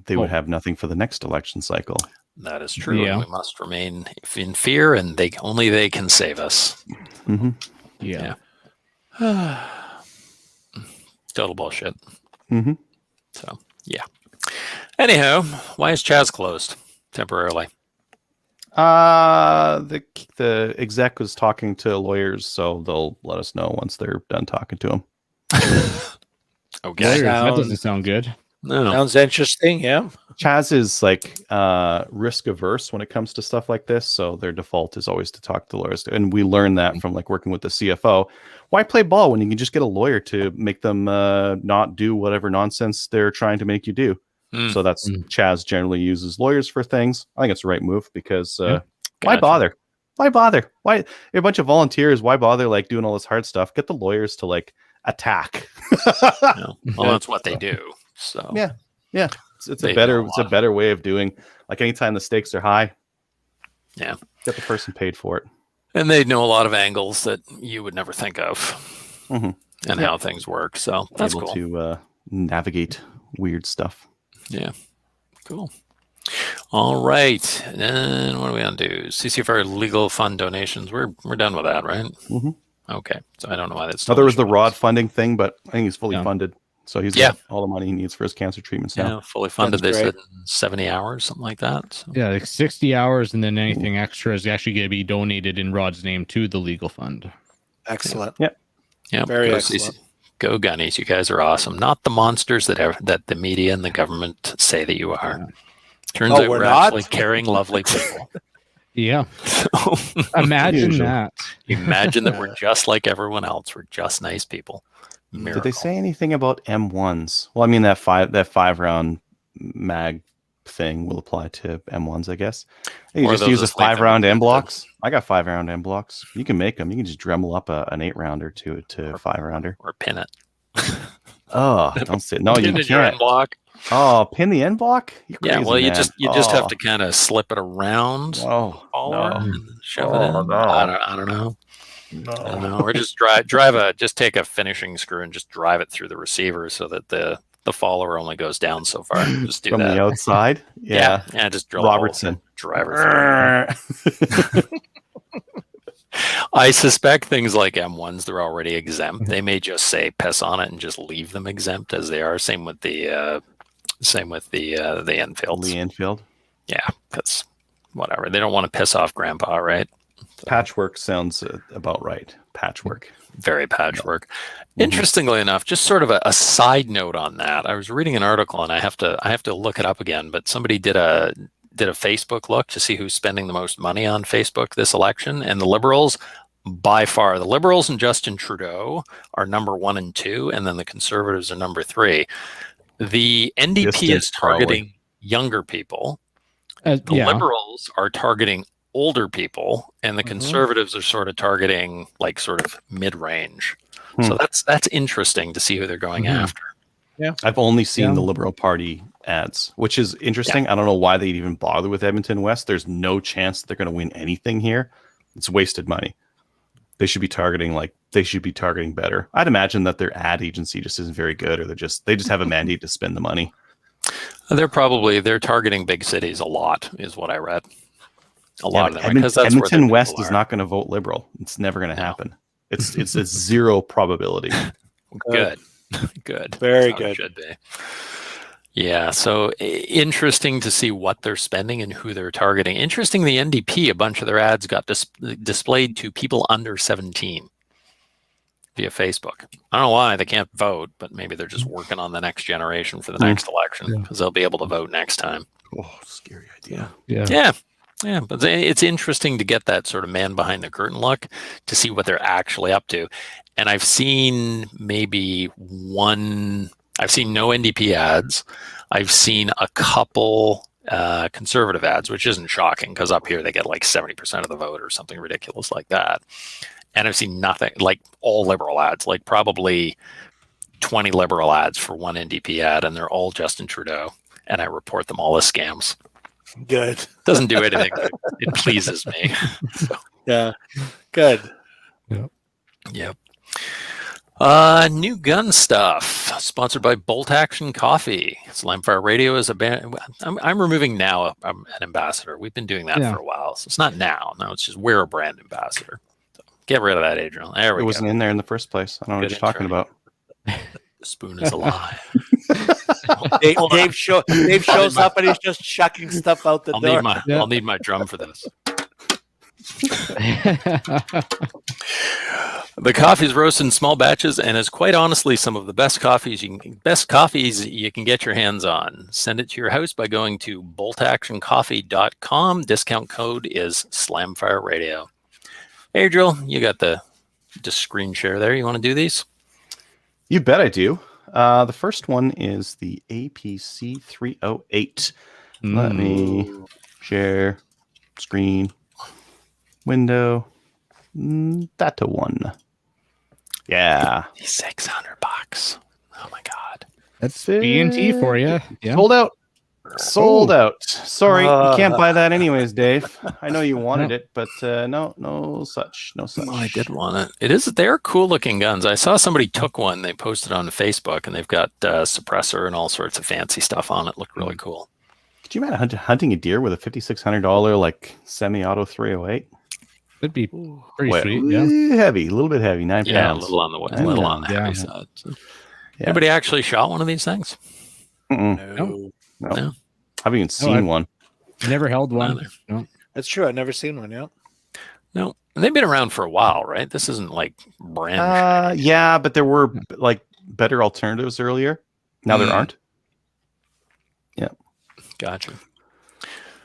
Speaker 2: they would have nothing for the next election cycle.
Speaker 1: That is true. Yeah. We must remain in fear, and they can save us.
Speaker 2: Mm-hmm.
Speaker 4: Yeah.
Speaker 1: Total bullshit.
Speaker 2: Mm-hmm.
Speaker 1: So, yeah. Anyhow, why is Chaz closed temporarily?
Speaker 2: The exec was talking to lawyers, so they'll let us know once they're done talking to them.
Speaker 1: Okay.
Speaker 4: Lawyers, that doesn't sound good.
Speaker 1: No.
Speaker 3: Sounds interesting. Yeah.
Speaker 2: Chaz is like risk averse when it comes to stuff like this, so their default is always to talk to lawyers. And we learned that from like working with the CFO. Why play ball when you can just get a lawyer to make them not do whatever nonsense they're trying to make you do? So that's Chaz generally uses lawyers for things. I think it's the right move because why bother? Why bother? Why a bunch of volunteers? Why bother like doing all this hard stuff? Get the lawyers to like attack.
Speaker 1: Well, that's what they do. So
Speaker 2: yeah. It's a better way of doing. Like anytime the stakes are high, get the person paid for it.
Speaker 1: And they know a lot of angles that you would never think of, and how things work. So that's
Speaker 2: able
Speaker 1: cool
Speaker 2: to navigate weird stuff.
Speaker 1: Yeah, cool. All right, and what are we gonna do? CCFR legal fund donations. We're done with that, right? Okay, so I don't know why that's.
Speaker 2: There was the Rod funding thing, but I think he's fully funded. So he's got all the money he needs for his cancer treatments now.
Speaker 1: Yeah, fully funded. They said 70 hours, something like that. So.
Speaker 4: Yeah, like 60 hours, and then anything extra is actually going to be donated in Rod's name to the legal fund.
Speaker 3: Excellent.
Speaker 1: Yeah,
Speaker 3: very excellent.
Speaker 1: Go Gunnies! You guys are awesome. Not the monsters that the media and the government say that you are. Turns out we're actually caring, lovely people.
Speaker 4: Yeah. Imagine that.
Speaker 1: Imagine that we're just like everyone else. We're just nice people. Miracle.
Speaker 2: Did they say anything about M1s? Well, I mean that five round mag thing will apply to M1s, I guess. You just use a 5-round M blocks. I got 5-round M blocks. You can make them. You can just dremel up an 8-rounder to a 5-rounder
Speaker 1: or pin it.
Speaker 2: Oh, don't say no. You can't.
Speaker 1: End block.
Speaker 2: Oh, pin the end block.
Speaker 1: Yeah, well, you just have to kind of slip it around.
Speaker 2: Oh,
Speaker 1: and shove it in. No. I don't know. No, or just just take a finishing screw and just drive it through the receiver so that the follower only goes down so far. Just do
Speaker 2: from
Speaker 1: that.
Speaker 2: The outside.
Speaker 1: Yeah, just drill
Speaker 2: Robertson
Speaker 1: driver through. I suspect things like M1s, they're already exempt. They may just say piss on it and just leave them exempt as they are. Same with the Enfields.
Speaker 2: The Enfield.
Speaker 1: Yeah, because whatever. They don't want to piss off Grandpa, right?
Speaker 2: Patchwork sounds about right. Patchwork.
Speaker 1: Very patchwork. Interestingly enough, just sort of a side note on that. I was reading an article and I have to look it up again, but somebody did a Facebook look to see who's spending the most money on Facebook this election, and the Liberals, by far, the Liberals and Justin Trudeau are number 1 and 2, and then the Conservatives are number 3. The NDP is targeting younger people. The Liberals are targeting older people, and the Conservatives are sort of targeting like sort of mid-range. So that's interesting to see who they're going after.
Speaker 3: Yeah,
Speaker 2: I've only seen the Liberal Party ads, which is interesting. I don't know why they'd even bother with Edmonton West. There's no chance they're going to win anything here. It's wasted money. They should be targeting better. I'd imagine that their ad agency just isn't very good, or they just have a mandate to spend the money.
Speaker 1: They're targeting big cities a lot, is what I read. A lot of them, because that's
Speaker 2: Edmonton West is not going to vote Liberal. It's never going to happen. It's a zero probability.
Speaker 1: Good.
Speaker 3: Very good.
Speaker 1: Should be. Yeah, so interesting to see what they're spending and who they're targeting. Interesting, the NDP, a bunch of their ads got displayed to people under 17 via Facebook. I don't know why they can't vote, but maybe they're just working on the next generation for the next election, because they'll be able to vote next time.
Speaker 2: Oh, scary idea.
Speaker 1: Yeah, but it's interesting to get that sort of man behind the curtain look to see what they're actually up to. And I've seen I've seen no NDP ads. I've seen a couple Conservative ads, which isn't shocking because up here they get like 70% of the vote or something ridiculous like that. And I've seen nothing, like all Liberal ads, like probably 20 Liberal ads for one NDP ad, and they're all Justin Trudeau. And I report them all as scams.
Speaker 3: Good.
Speaker 1: Doesn't do anything. It pleases me. So.
Speaker 3: Yeah. Good.
Speaker 1: Yep. New gun stuff. Sponsored by Bolt Action Coffee. Slimefire Radio is a band. I'm removing now. I'm an ambassador. We've been doing that for a while. So it's not now. No, it's just we're a brand ambassador. So get rid of that, Adrian. There we go.
Speaker 2: It wasn't in there in the first place. I don't know what you're talking about.
Speaker 1: The spoon is alive.
Speaker 3: Dave shows up and he's just chucking stuff out the door.
Speaker 1: I'll need my drum for this. The coffee is roasted in small batches and is quite honestly some of the best coffees you can get your hands on. Send it to your house by going to boltactioncoffee.com. Discount code is Slamfire Radio. Hey, Drill, you got the just screen share there. You want to do these?
Speaker 2: You bet I do. The first one is the APC 308. Let me share screen window. That to one. Yeah.
Speaker 1: $600. Oh my God.
Speaker 4: That's B&T for you. Yeah.
Speaker 2: Sold out. Sold out. Sorry, you can't buy that anyways, Dave. I know you wanted it, but no such.
Speaker 1: Oh, I did want it. They're cool looking guns. I saw somebody took one. They posted on Facebook, and they've got suppressor and all sorts of fancy stuff on it. Looked really cool.
Speaker 2: Could you imagine hunting a deer with a $5,600 like semi-auto 308?
Speaker 4: It'd be pretty sweet.
Speaker 2: Yeah, heavy, a little bit heavy, 9 pounds.
Speaker 1: Yeah, a little on the way, a little on the heavy side. So. Yeah. Anybody actually shot one of these things?
Speaker 2: No. I haven't even seen one.
Speaker 4: Never held one. No.
Speaker 3: That's true. I've never seen one. Yeah.
Speaker 1: No, and they've been around for a while, right? This isn't like brand.
Speaker 2: Yeah, but there were like better alternatives earlier. Now there aren't. Yeah.
Speaker 1: Gotcha.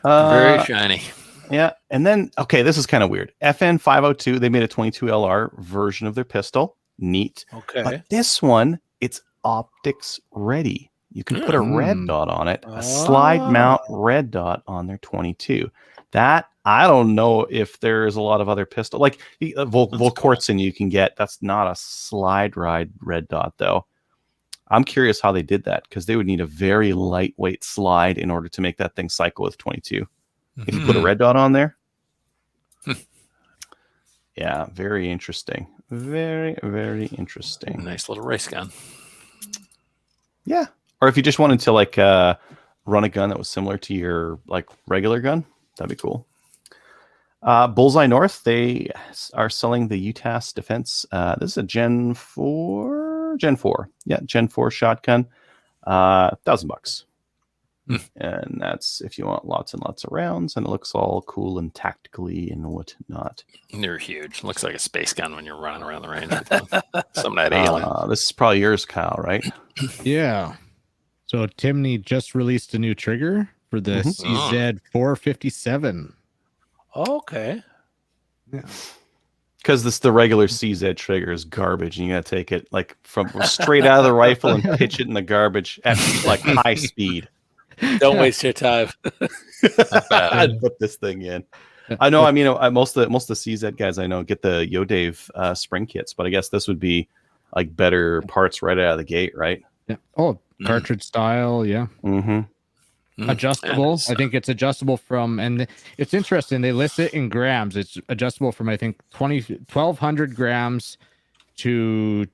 Speaker 1: Very shiny.
Speaker 2: Yeah, and then this is kind of weird. FN 502. They made a 22 LR version of their pistol. Neat.
Speaker 3: Okay.
Speaker 2: But this one, it's optics ready. You can put a red dot on it, a slide mount red dot on their 22. That, I don't know if there's a lot of other pistol, like Volkortsen you can get. That's not a slide ride red dot, though. I'm curious how they did that, because they would need a very lightweight slide in order to make that thing cycle with 22. If you put a red dot on there. Yeah, very interesting. Very, very interesting.
Speaker 1: Nice little race gun.
Speaker 2: Yeah. Or if you just wanted to like run a gun that was similar to your like regular gun, that'd be cool. Bullseye North, they are selling the UTAS Defense. This is a Gen 4. Yeah, Gen 4 shotgun. $1,000. And that's if you want lots and lots of rounds, and it looks all cool and tactically and whatnot.
Speaker 1: They're huge. Looks like a space gun when you're running around the range with them. Some of that alien.
Speaker 2: This is probably yours, Kyle, right?
Speaker 4: Yeah. So Timney just released a new trigger for the CZ 457.
Speaker 3: Okay.
Speaker 4: Yeah.
Speaker 2: Because the regular CZ trigger is garbage, and you gotta take it like from straight out of the rifle and pitch it in the garbage at like high speed.
Speaker 3: Don't waste your time.
Speaker 2: I'd put this thing in. I know. I mean, most of the CZ guys I know get the Yodave spring kits, but I guess this would be like better parts right out of the gate, right?
Speaker 4: Yeah. Oh, cartridge style. Yeah. Adjustable. I think it's adjustable from, and it's interesting. They list it in grams. It's adjustable from, I think, 1,200 grams to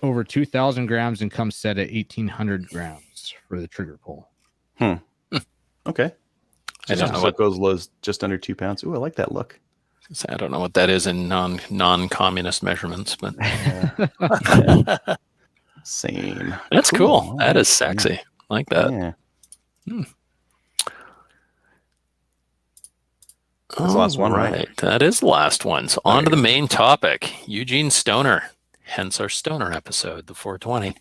Speaker 4: over 2,000 grams, and comes set at 1,800 grams for the trigger pull.
Speaker 2: Okay. I don't know what goes low as just under 2 pounds. Ooh, I like that look.
Speaker 1: I don't know what that is in non-communist measurements, but
Speaker 2: same.
Speaker 1: That's cool. That is sexy. Like that.
Speaker 2: Yeah. That's the last one, right?
Speaker 1: That is the last one. So on to the main topic. Eugene Stoner. Hence our Stoner episode, the 420.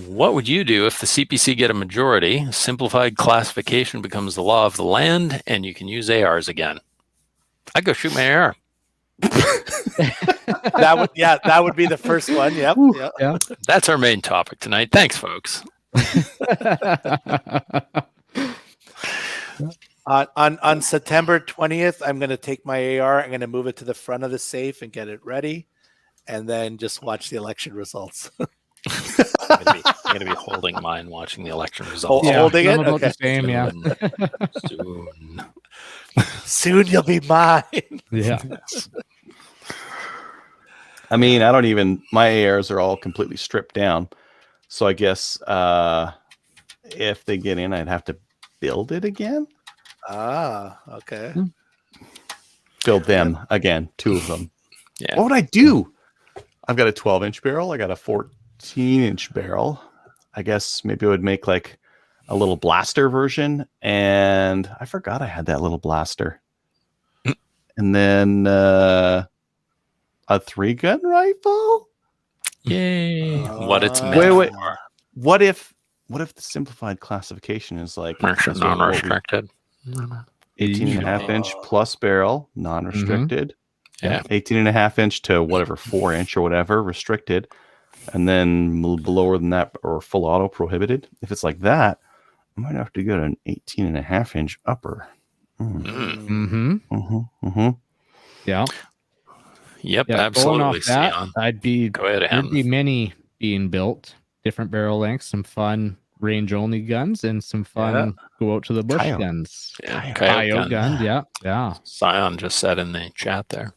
Speaker 1: What would you do if the CPC get a majority, simplified classification becomes the law of the land, and you can use ARs again? I'd go shoot my AR.
Speaker 3: That would be the first one. Yep.
Speaker 4: Yeah.
Speaker 1: That's our main topic tonight. Thanks, folks.
Speaker 3: On September 20th, I'm going to take my AR. I'm going to move it to the front of the safe and get it ready, and then just watch the election results.
Speaker 1: I'm going to be holding mine, watching the election results.
Speaker 3: Holding it?
Speaker 4: About the same, yeah.
Speaker 1: Soon.
Speaker 3: Soon you'll be mine.
Speaker 4: Yeah.
Speaker 2: I mean, my ARs are all completely stripped down. So I guess if they get in, I'd have to build it again.
Speaker 3: Okay.
Speaker 2: Build them again, 2 of them.
Speaker 1: Yeah.
Speaker 2: What would I do? I've got a 12-inch barrel. I got a 14-inch barrel. I guess maybe I would make like a little blaster version. And I forgot I had that little blaster. And then a 3-gun rifle.
Speaker 1: Yay! What it's meant
Speaker 2: Wait.
Speaker 1: for.
Speaker 2: What if the simplified classification is like
Speaker 1: Non-restricted.
Speaker 2: 18.5-inch plus barrel, non-restricted.
Speaker 1: Yeah.
Speaker 2: 18.5-inch to whatever 4-inch or whatever restricted, and then below than that or full auto prohibited. If it's like that, I might have to get an 18.5-inch upper.
Speaker 4: Yeah.
Speaker 1: Yep.
Speaker 4: Yeah,
Speaker 1: Absolutely.
Speaker 4: going off that,
Speaker 1: Sion. Go ahead.
Speaker 4: there'd be many being built, different barrel lengths, some fun range only guns, and some fun go out to the bush guns.
Speaker 1: Yeah.
Speaker 4: Coyote guns. Yeah.
Speaker 1: Sion just said in the chat there.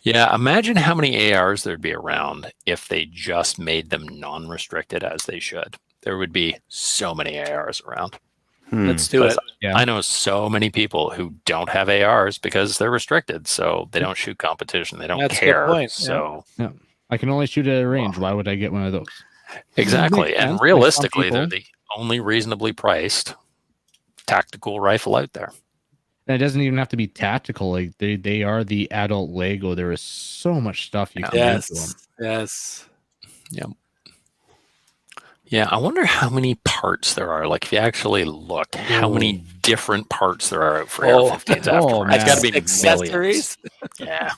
Speaker 1: Yeah, imagine how many ARs there'd be around if they just made them non-restricted as they should. There would be so many ARs around.
Speaker 3: Let's do it.
Speaker 4: Yeah.
Speaker 1: I know so many people who don't have ARs because they're restricted, so they don't shoot competition. They don't
Speaker 3: That's a good
Speaker 1: care.
Speaker 3: point.
Speaker 1: So
Speaker 4: I can only shoot at a range. Why would I get one of those?
Speaker 1: exactly,
Speaker 4: Makes
Speaker 1: and
Speaker 4: sense.
Speaker 1: realistically,
Speaker 4: Like some
Speaker 1: they're the only reasonably priced tactical rifle out there.
Speaker 4: And it doesn't even have to be tactical. Like they are the adult Lego. There is so much stuff you can do to them.
Speaker 3: Yes.
Speaker 1: Yeah, I wonder how many parts there are. Like, if you actually look, how many different parts there are out for AR-15s afterwards.
Speaker 4: man.
Speaker 1: It's got to be
Speaker 3: Accessories.
Speaker 1: millions.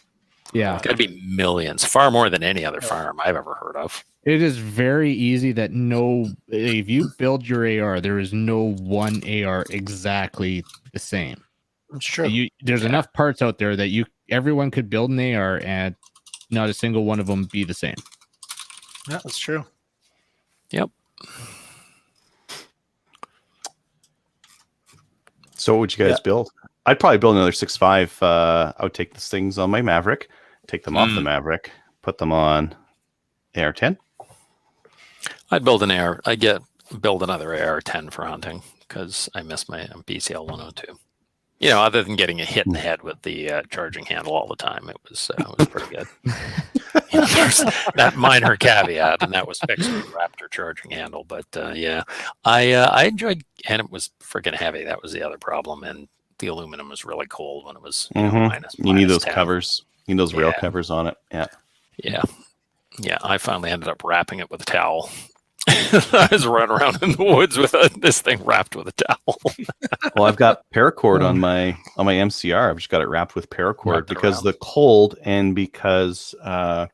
Speaker 4: Yeah.
Speaker 1: It's got to be millions, far more than any other firearm I've ever heard of.
Speaker 4: It is very easy that if you build your AR, there is no one AR exactly the same.
Speaker 3: It's true.
Speaker 4: There's enough parts out there that everyone could build an AR and not a single one of them be the same.
Speaker 3: Yeah, that's true.
Speaker 1: Yep.
Speaker 2: So what would you guys build? I'd probably build another 6.5. I would take these things on my Maverick, take them off the Maverick, put them on AR-10.
Speaker 1: I'd build another AR-10 for hunting because I miss my BCL 102. You know, other than getting a hit in the head with the charging handle all the time, it was pretty good. There's that minor caveat, and that was fixed with Raptor charging handle. But I enjoyed, and it was freaking heavy. That was the other problem, and the aluminum was really cold when it was minus.
Speaker 2: You need those
Speaker 1: 10.
Speaker 2: covers. You need those rail covers on it. Yeah.
Speaker 1: I finally ended up wrapping it with a towel. I was running around in the woods with this thing wrapped with a towel.
Speaker 2: Well, I've got paracord on my MCR. I've just got it wrapped with paracord because the cold and because the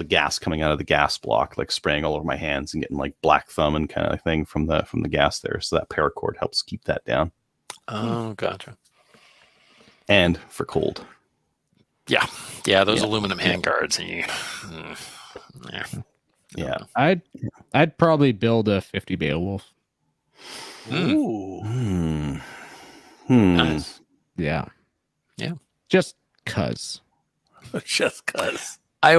Speaker 2: gas coming out of the gas block, like spraying all over my hands and getting like black thumb and kind of thing from the gas there. So that paracord helps keep that down.
Speaker 1: Oh, gotcha.
Speaker 2: And for cold.
Speaker 1: Yeah, those aluminum handguards.
Speaker 2: Yeah.
Speaker 4: I'd probably build a 50 Beowulf.
Speaker 3: Ooh.
Speaker 1: Nice.
Speaker 4: Yeah.
Speaker 1: Yeah.
Speaker 4: Just cuz.
Speaker 3: Just cuz.
Speaker 1: I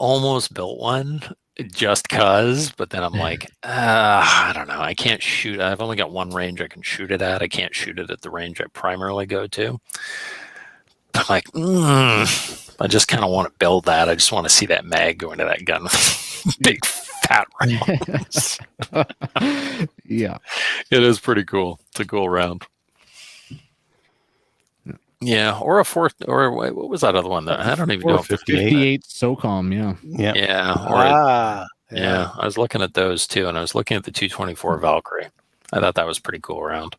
Speaker 1: almost built one just cuz, but then I'm like, I don't know. I can't shoot. I've only got one range I can shoot it at. I can't shoot it at the range I primarily go to. I'm like, I just kind of want to build that. I just want to see that mag go into that gun. Big fat rounds.
Speaker 4: Yeah.
Speaker 1: It is pretty cool. It's a cool round. Yeah, or a fourth, or what was that other one? That I don't even know.
Speaker 4: 58 SOCOM, yeah.
Speaker 1: Yeah. I was looking at those too, and I was looking at the 224 Valkyrie. I thought that was pretty cool round.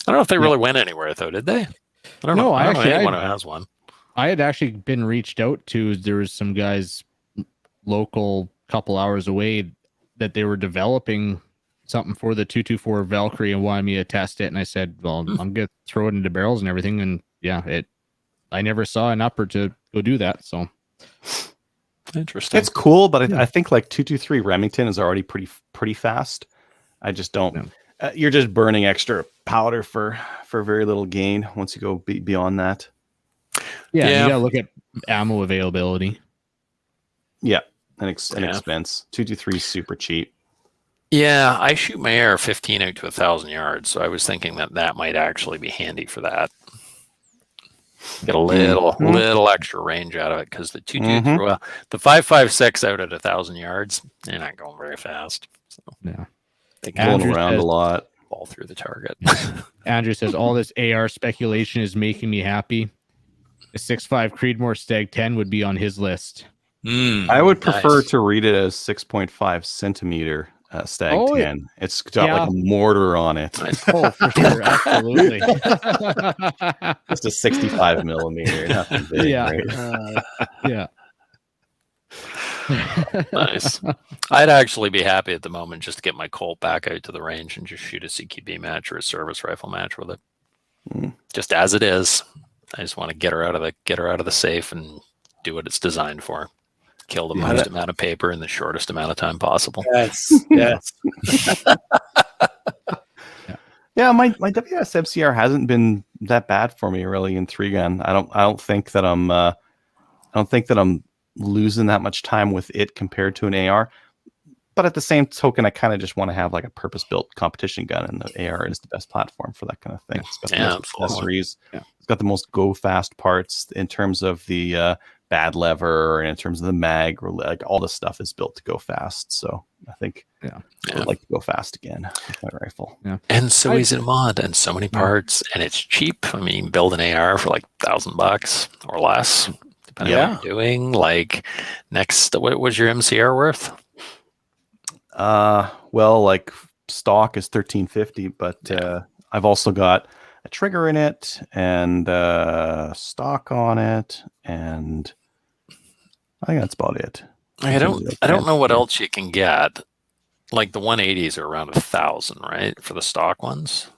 Speaker 1: I don't know if they really went anywhere though, did they? I don't know. I don't know anyone who has one.
Speaker 4: I had actually been reached out to. There was some guys local, couple hours away, that they were developing something for the 224 Valkyrie and wanted me to test it. And I said, well, I'm gonna throw it into barrels and everything. And I never saw an upper to go do that. So
Speaker 1: interesting.
Speaker 2: It's cool, but I think like 223 Remington is already pretty fast. I just don't.
Speaker 4: No.
Speaker 2: You're just burning extra powder for very little gain once you go beyond that.
Speaker 4: Yeah. You gotta look at ammo availability.
Speaker 2: Yeah, and expense. 223 is super cheap.
Speaker 1: Yeah, I shoot my AR-15 out to 1,000 yards, so I was thinking that might actually be handy for that. Get a little extra range out of it because the 223, the 5.56 out at 1,000 yards, they're not going very fast. So
Speaker 4: yeah,
Speaker 2: they pulling around a lot.
Speaker 1: ball through the target.
Speaker 4: Andrew says all this AR speculation is making me happy. A 6.5 Creedmoor Stag 10 would be on his list.
Speaker 2: I would prefer
Speaker 1: Nice.
Speaker 2: to read it as 6.5 centimeter Stag
Speaker 4: Oh,
Speaker 2: 10. It's got like a mortar on it.
Speaker 1: Nice.
Speaker 4: Oh, for sure, absolutely.
Speaker 2: Just a 65 millimeter. Nothing big,
Speaker 4: Yeah.
Speaker 2: right?
Speaker 4: Yeah.
Speaker 1: Nice. I'd actually be happy at the moment just to get my Colt back out to the range and just shoot a CQB match or a service rifle match with it. Just as it is. I just want to get her out of the safe and do what it's designed for. Kill the most amount of paper in the shortest amount of time possible.
Speaker 3: Yes. Yes.
Speaker 2: Yeah, my WS MCR hasn't been that bad for me really in 3-gun. I don't think that I'm losing that much time with it compared to an AR. But at the same token, I kind of just want to have like a purpose-built competition gun, and the AR is the best platform for that kind of thing. It's got the most accessories. Yeah. It's got the most go-fast parts in terms of the bad lever, and in terms of the mag, or like all the stuff is built to go fast. So I think I would like to go fast again with my rifle.
Speaker 4: Yeah.
Speaker 1: And so easy to mod, and so many parts, and it's cheap. I mean, build an AR for like $1,000 or less, depending on what you're doing. Like what was your MCR worth?
Speaker 2: Well, like stock is $1,350, but I've also got a trigger in it and stock on it, and I think that's about it.
Speaker 1: I don't know what else you can get. Like the 180s are around 1,000, right, for the stock ones.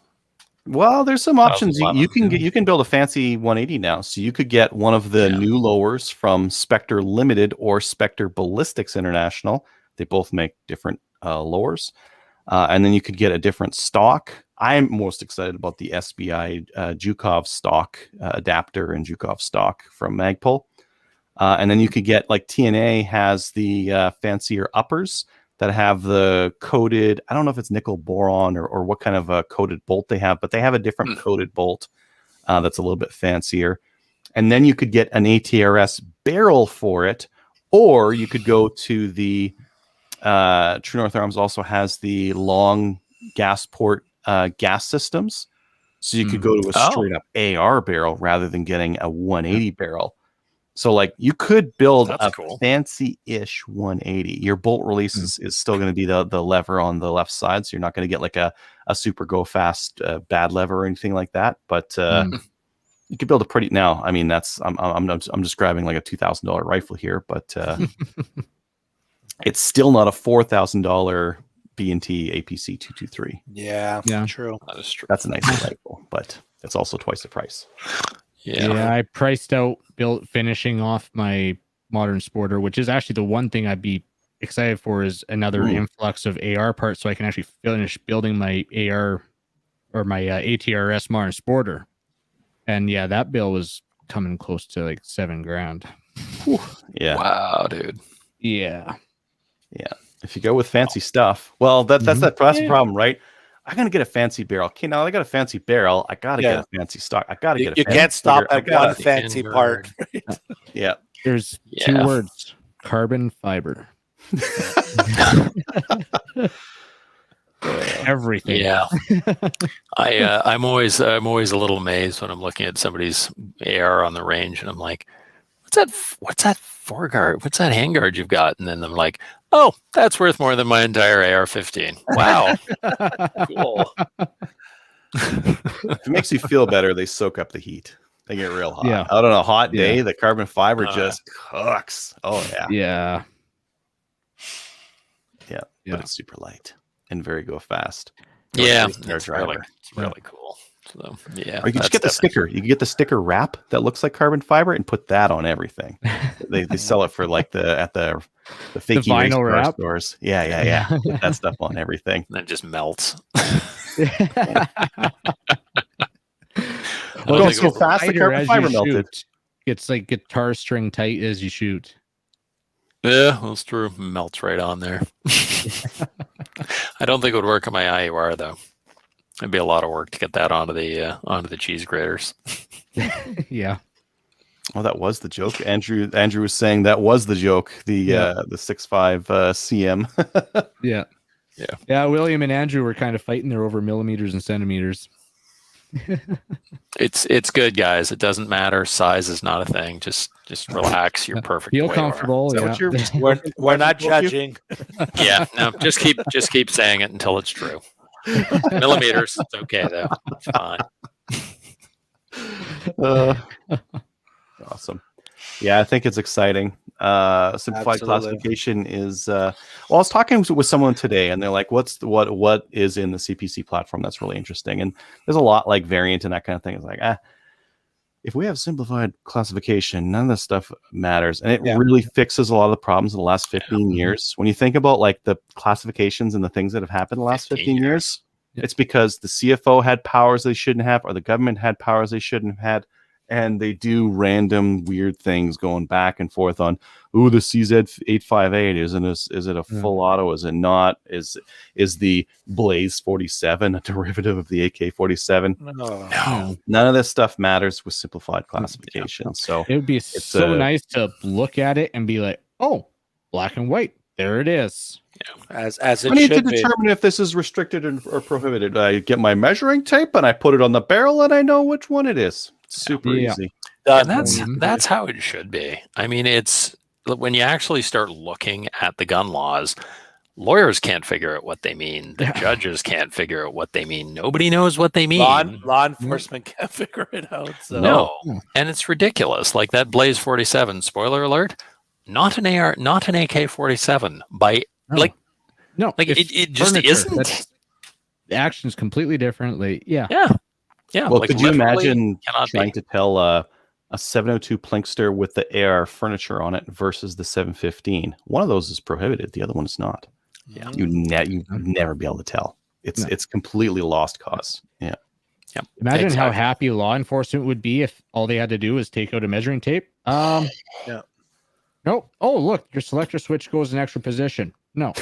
Speaker 2: Well, there's some options. You can build a fancy 180 now. So you could get one of the new lowers from Spectre Limited or Spectre Ballistics International. They both make different lowers. And then you could get a different stock. I'm most excited about the SBI Zhukov stock adapter and Zhukov stock from Magpul. And then you could get, like, TNA has the fancier uppers that have the coated, I don't know if it's nickel boron or what kind of a coated bolt they have, but they have a different coated bolt that's a little bit fancier. And then you could get an ATRS barrel for it, or you could go to the True North Arms also has the long gas port gas systems. So you could go to a straight up AR barrel rather than getting a 180 barrel. So like you could build fancy-ish 180. Your bolt release is still going to be the lever on the left side. So you're not going to get like a super go fast bad lever or anything like that. But you could build a pretty now. I mean, I'm describing like a $2,000 rifle here, but it's still not a $4,000 B&T APC 223.
Speaker 3: Yeah, true.
Speaker 1: That is true.
Speaker 2: That's a nice rifle, but it's also twice the price.
Speaker 4: Yeah, I priced out finishing off my modern sporter, which is actually the one thing I'd be excited for is another influx of AR parts, so I can actually finish building my AR or my ATRS modern sporter. And yeah, that bill was coming close to like $7,000.
Speaker 2: Yeah.
Speaker 1: Wow, dude.
Speaker 4: Yeah.
Speaker 2: Yeah. If you go with fancy stuff, well, that's the problem, right? I'm gonna get a fancy barrel. Okay, now I got a fancy barrel. I gotta get a fancy stock. I gotta get a.
Speaker 3: You can't stop at one fancy part.
Speaker 2: Yeah.
Speaker 4: There's two words: carbon fiber. Everything.
Speaker 1: Yeah. I'm always a little amazed when I'm looking at somebody's AR on the range, and I'm like, what's that foreguard? What's that handguard you've got? And then I'm like, oh, that's worth more than my entire AR-15. Wow. Cool.
Speaker 2: If it makes you feel better, they soak up the heat. They get real hot.
Speaker 4: Yeah.
Speaker 2: Out on a hot day, the carbon fiber just cooks. Oh yeah.
Speaker 4: Yeah.
Speaker 2: But it's super light and very go fast.
Speaker 1: Yeah, it's really cool. So yeah,
Speaker 2: or you can just get the sticker. You can get the sticker wrap that looks like carbon fiber and put that on everything. They sell it for like at the fake
Speaker 4: vinyl wrap
Speaker 2: stores. Yeah. Put that stuff on everything.
Speaker 1: And then just melts.
Speaker 2: Well, it's so fast the carbon fiber melted.
Speaker 4: It's like guitar string tight as you shoot.
Speaker 1: Yeah, that's true. Melts right on there. I don't think it would work on my IUR though. It'd be a lot of work to get that onto the cheese graters.
Speaker 4: Yeah.
Speaker 2: Oh, that was the joke. Andrew was saying that was the joke. The 6.5 CM.
Speaker 4: Yeah. Yeah, William and Andrew were kind of fighting there over millimeters and centimeters.
Speaker 1: It's good, guys. It doesn't matter. Size is not a thing. Just relax. You're perfect.
Speaker 4: Feel
Speaker 1: the way you are.
Speaker 4: comfortable.
Speaker 2: Is that
Speaker 4: Yeah.
Speaker 2: what you're-
Speaker 3: We're not judging.
Speaker 1: Yeah, no, just keep saying it until it's true. Millimeters, it's okay though. It's fine.
Speaker 2: Awesome. Yeah, I think it's exciting. Simplified
Speaker 3: Absolutely.
Speaker 2: classification is. Well, I was talking with someone today, and they're like, what is in the CPC platform that's really interesting? And there's a lot like variant and that kind of thing. It's like, if we have simplified classification, none of this stuff matters, and it really fixes a lot of the problems in the last 15 years. When you think about like the classifications and the things that have happened in the last 15 years, it's because the CFO had powers they shouldn't have, or the government had powers they shouldn't have had. And they do random weird things going back and forth on, the CZ858 is it a full auto? Is it not? Is the Blaze 47 a derivative of the AK-47?
Speaker 3: No.
Speaker 2: None of this stuff matters with simplified classification. So
Speaker 4: it would be so nice to look at it and be like, oh, black and white, there it is.
Speaker 3: As it
Speaker 2: I
Speaker 3: should
Speaker 2: need to
Speaker 3: be.
Speaker 2: determine if this is restricted or prohibited. I get my measuring tape and I put it on the barrel and I know which one it is. Super easy.
Speaker 1: And that's how it should be. I mean, it's when you actually start looking at the gun laws, lawyers can't figure out what they mean. The judges can't figure out what they mean. Nobody knows what they mean.
Speaker 3: Law enforcement can't figure it out. So.
Speaker 1: No. And it's ridiculous. Like that Blaze 47, spoiler alert, not an AK-47 by it just
Speaker 4: furniture.
Speaker 1: isn't.
Speaker 4: The action's completely different.
Speaker 1: Yeah.
Speaker 2: Well, could you imagine trying
Speaker 1: be.
Speaker 2: to tell a 702 Plinkster with the AR furniture on it versus the 715? One of those is prohibited. The other one is not.
Speaker 1: Yeah.
Speaker 2: You never be able to tell. It's completely lost cause. Yeah.
Speaker 1: Yep.
Speaker 4: Imagine how happy law enforcement would be if all they had to do was take out a measuring tape. No. Oh, look, your selector switch goes in extra position. No.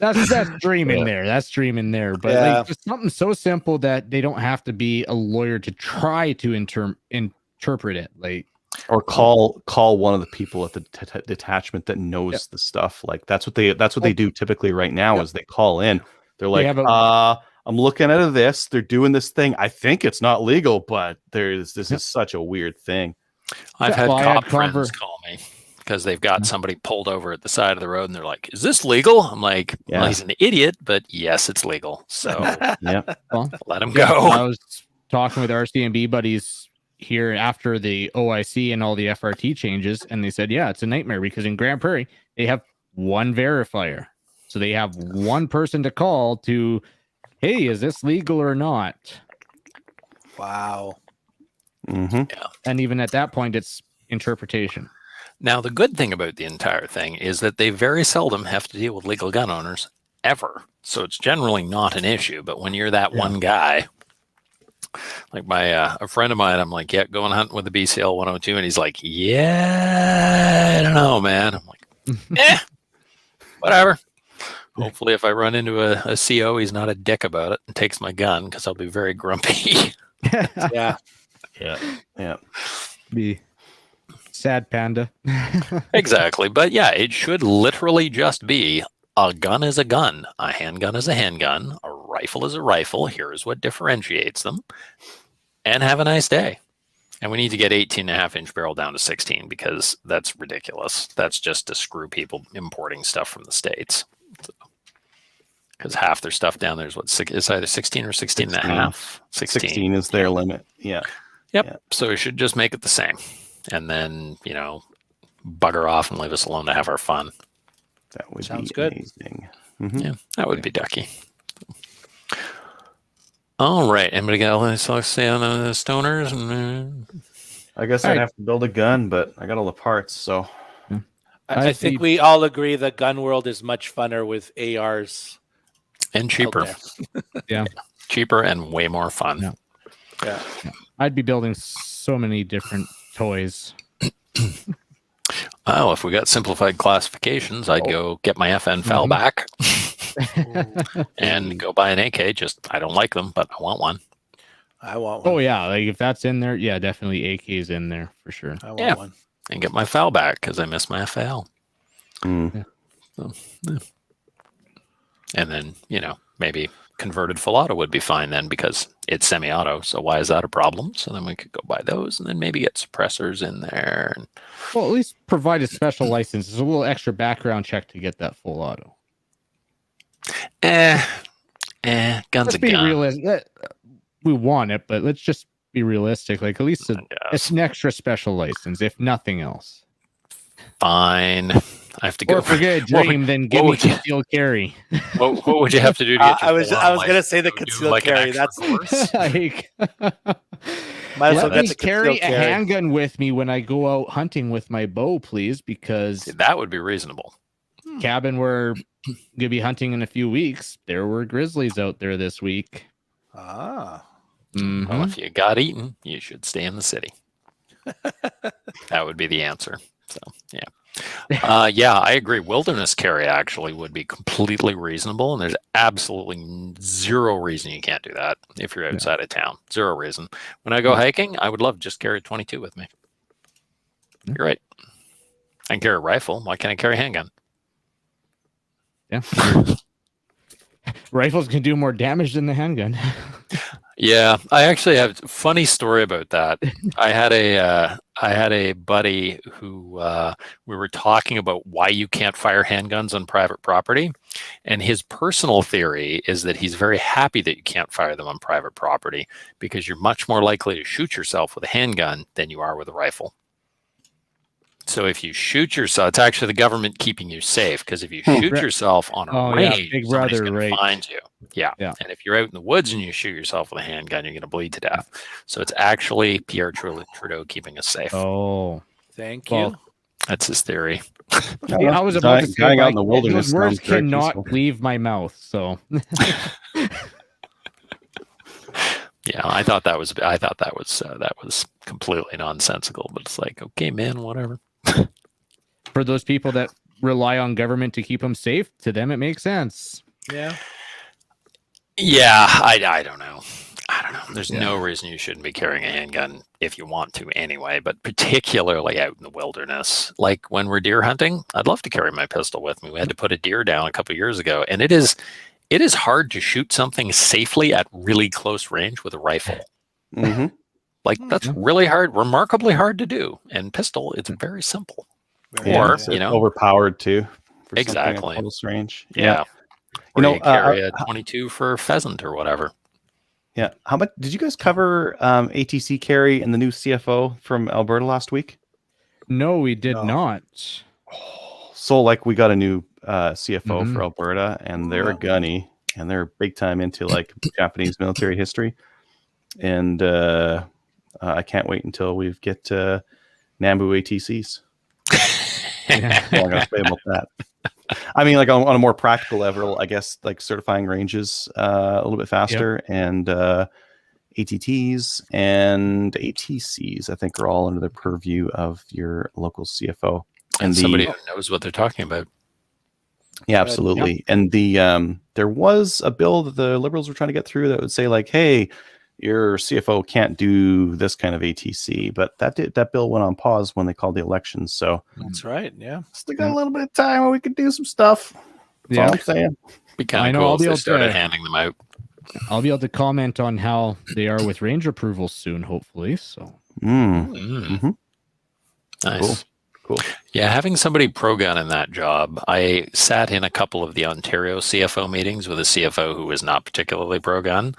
Speaker 4: That's dreaming there. That's dreaming there. But like just something so simple that they don't have to be a lawyer to try to interpret it. Like,
Speaker 2: or call one of the people at the detachment that knows the stuff. Like that's what they do typically right now is they call in. They're like, I'm looking at this. They're doing this thing. I think it's not legal, but this is such a weird thing.
Speaker 1: I've had cop friends call me because they've got somebody pulled over at the side of the road and they're like, is this legal? I'm like, well, he's an idiot, but yes, it's legal. So let him go.
Speaker 4: I was talking with RCMB buddies here after the OIC and all the FRT changes, and they said, it's a nightmare because in Grand Prairie, they have one verifier. So they have one person to call to, hey, is this legal or not?
Speaker 3: Wow.
Speaker 2: Mm-hmm.
Speaker 1: Yeah.
Speaker 4: And even at that point, it's interpretation.
Speaker 1: Now, the good thing about the entire thing is that they very seldom have to deal with legal gun owners ever. So it's generally not an issue. But when you're that one guy, like a friend of mine, I'm like, going hunting with the BCL 102. And he's like, I don't know, man. I'm like, whatever. Hopefully if I run into a CO, he's not a dick about it and takes my gun because I'll be very grumpy.
Speaker 3: Yeah.
Speaker 4: Be sad panda.
Speaker 1: Exactly. But it should literally just be a gun is a gun, a handgun is a handgun, a rifle is a rifle. Here's what differentiates them. And have a nice day. And we need to get 18.5-inch barrel down to 16 because that's ridiculous. That's just to screw people importing stuff from the States. Because half their stuff down there is it's either 16 or 16.5.
Speaker 2: 16 is their limit. Yeah.
Speaker 1: Yep. Yeah. So we should just make it the same. And then, bugger off and leave us alone to have our fun.
Speaker 2: That would
Speaker 3: Sounds
Speaker 2: be
Speaker 3: good.
Speaker 2: amazing. Mm-hmm.
Speaker 1: Yeah, that would be ducky. All right. Anybody got anything to say on the stoners?
Speaker 2: I guess I'd have to build a gun, but I got all the parts, so.
Speaker 3: I think we all agree the gun world is much funner with ARs.
Speaker 1: And cheaper. Cheaper and way more fun.
Speaker 3: Yeah.
Speaker 4: I'd be building so many different toys.
Speaker 1: Oh, if we got simplified classifications, I'd go get my FN fell back and go buy an AK. I don't like them, but I want one.
Speaker 3: I want one.
Speaker 4: Oh, yeah. Like if that's in there, definitely AK's in there for sure.
Speaker 3: I want one.
Speaker 1: And get my FAL back because I miss my FAL.
Speaker 2: Mm.
Speaker 1: So, And then, maybe converted full auto would be fine then because it's semi-auto. So why is that a problem? So then we could go buy those and then maybe get suppressors in there.
Speaker 4: Well, at least provide a special license. There's a little extra background check to get that full auto.
Speaker 1: Guns
Speaker 4: Let's
Speaker 1: a
Speaker 4: be
Speaker 1: gun.
Speaker 4: realistic. We want it, but let's just be realistic. Like at least it's an extra special license, if nothing else.
Speaker 1: Fine. I have to go.
Speaker 4: Or forget a dream, then give me concealed carry.
Speaker 1: What would you have to do to get your
Speaker 3: I was going to say the concealed carry. That's
Speaker 4: like,
Speaker 3: might as well
Speaker 4: let me
Speaker 3: get the
Speaker 4: carry
Speaker 3: concealed
Speaker 4: a
Speaker 3: carry.
Speaker 4: handgun with me when I go out hunting with my bow, please, because
Speaker 1: that would be reasonable.
Speaker 4: Cabin we're gonna be hunting in a few weeks. There were grizzlies out there this week.
Speaker 3: Ah.
Speaker 4: Mhm.
Speaker 1: Well, if you got eaten, you should stay in the city. That would be the answer. So, yeah. Yeah, I agree. Wilderness carry actually would be completely reasonable, and there's absolutely zero reason you can't do that if you're outside of town. Zero reason. When I go hiking, I would love to just carry a 22 with me. You're right. I can carry a rifle. Why can't I carry a handgun?
Speaker 4: Yeah. Rifles can do more damage than the handgun.
Speaker 1: Yeah, I actually have a funny story about that. I had a buddy who we were talking about why you can't fire handguns on private property, and his personal theory is that he's very happy that you can't fire them on private property because you're much more likely to shoot yourself with a handgun than you are with a rifle. So if you shoot yourself, it's actually the government keeping you safe, because if you shoot yourself on a range,
Speaker 4: Big
Speaker 1: somebody's
Speaker 4: Brother,
Speaker 1: going to
Speaker 4: right?
Speaker 1: find you. Yeah. And if you're out in the woods and you shoot yourself with a handgun, you're going to bleed to death. So it's actually Pierre Trudeau keeping us safe.
Speaker 4: Oh,
Speaker 3: Thank you.
Speaker 1: That's his theory.
Speaker 4: I was about to say,
Speaker 2: dying out in the wilderness.
Speaker 4: Those words
Speaker 2: sounds very
Speaker 4: cannot
Speaker 2: peaceful.
Speaker 4: leave my mouth. So
Speaker 1: Yeah, I thought that was completely nonsensical. But it's like, okay, man, whatever.
Speaker 4: for those people that rely on government to keep them safe, to them it makes sense.
Speaker 3: Yeah.
Speaker 1: Yeah, I don't know. I don't know. There's no reason you shouldn't be carrying a handgun if you want to anyway, but particularly out in the wilderness. Like when we're deer hunting, I'd love to carry my pistol with me. We had to put a deer down a couple of years ago, and it is hard to shoot something safely at really close range with a rifle.
Speaker 2: Mm-hmm.
Speaker 1: Like that's really hard, remarkably hard to do. And pistol, it's very simple. Or,
Speaker 2: it's overpowered too. For
Speaker 1: exactly.
Speaker 2: Close range.
Speaker 1: Yeah. Or you carry a 22 for pheasant or whatever.
Speaker 2: Yeah. How much did you guys cover ATC carry and the new CFO from Alberta last week?
Speaker 4: No, we did not.
Speaker 2: So like we got a new CFO for Alberta, and they're a gunny, and they're big time into like Japanese military history. And I can't wait until we get Nambu ATCs. I'm gonna say about that. I mean, like on a more practical level, I guess like certifying ranges a little bit faster, and ATTs and ATCs, I think, are all under the purview of your local CFO
Speaker 1: and somebody who knows what they're talking about.
Speaker 2: Yeah, absolutely. And the there was a bill that the Liberals were trying to get through that would say like, hey, your CFO can't do this kind of ATC, but that bill went on pause when they called the elections. So
Speaker 3: that's right. Yeah,
Speaker 2: still got a little bit of time where we could do some stuff. That's all I'm saying.
Speaker 1: Be kind of cool if they started handing them out.
Speaker 4: I'll be able to comment on how they are with range approvals soon, hopefully. So
Speaker 1: nice. Cool. Yeah, having somebody pro-gun in that job. I sat in a couple of the Ontario CFO meetings with a CFO who was not particularly pro-gun.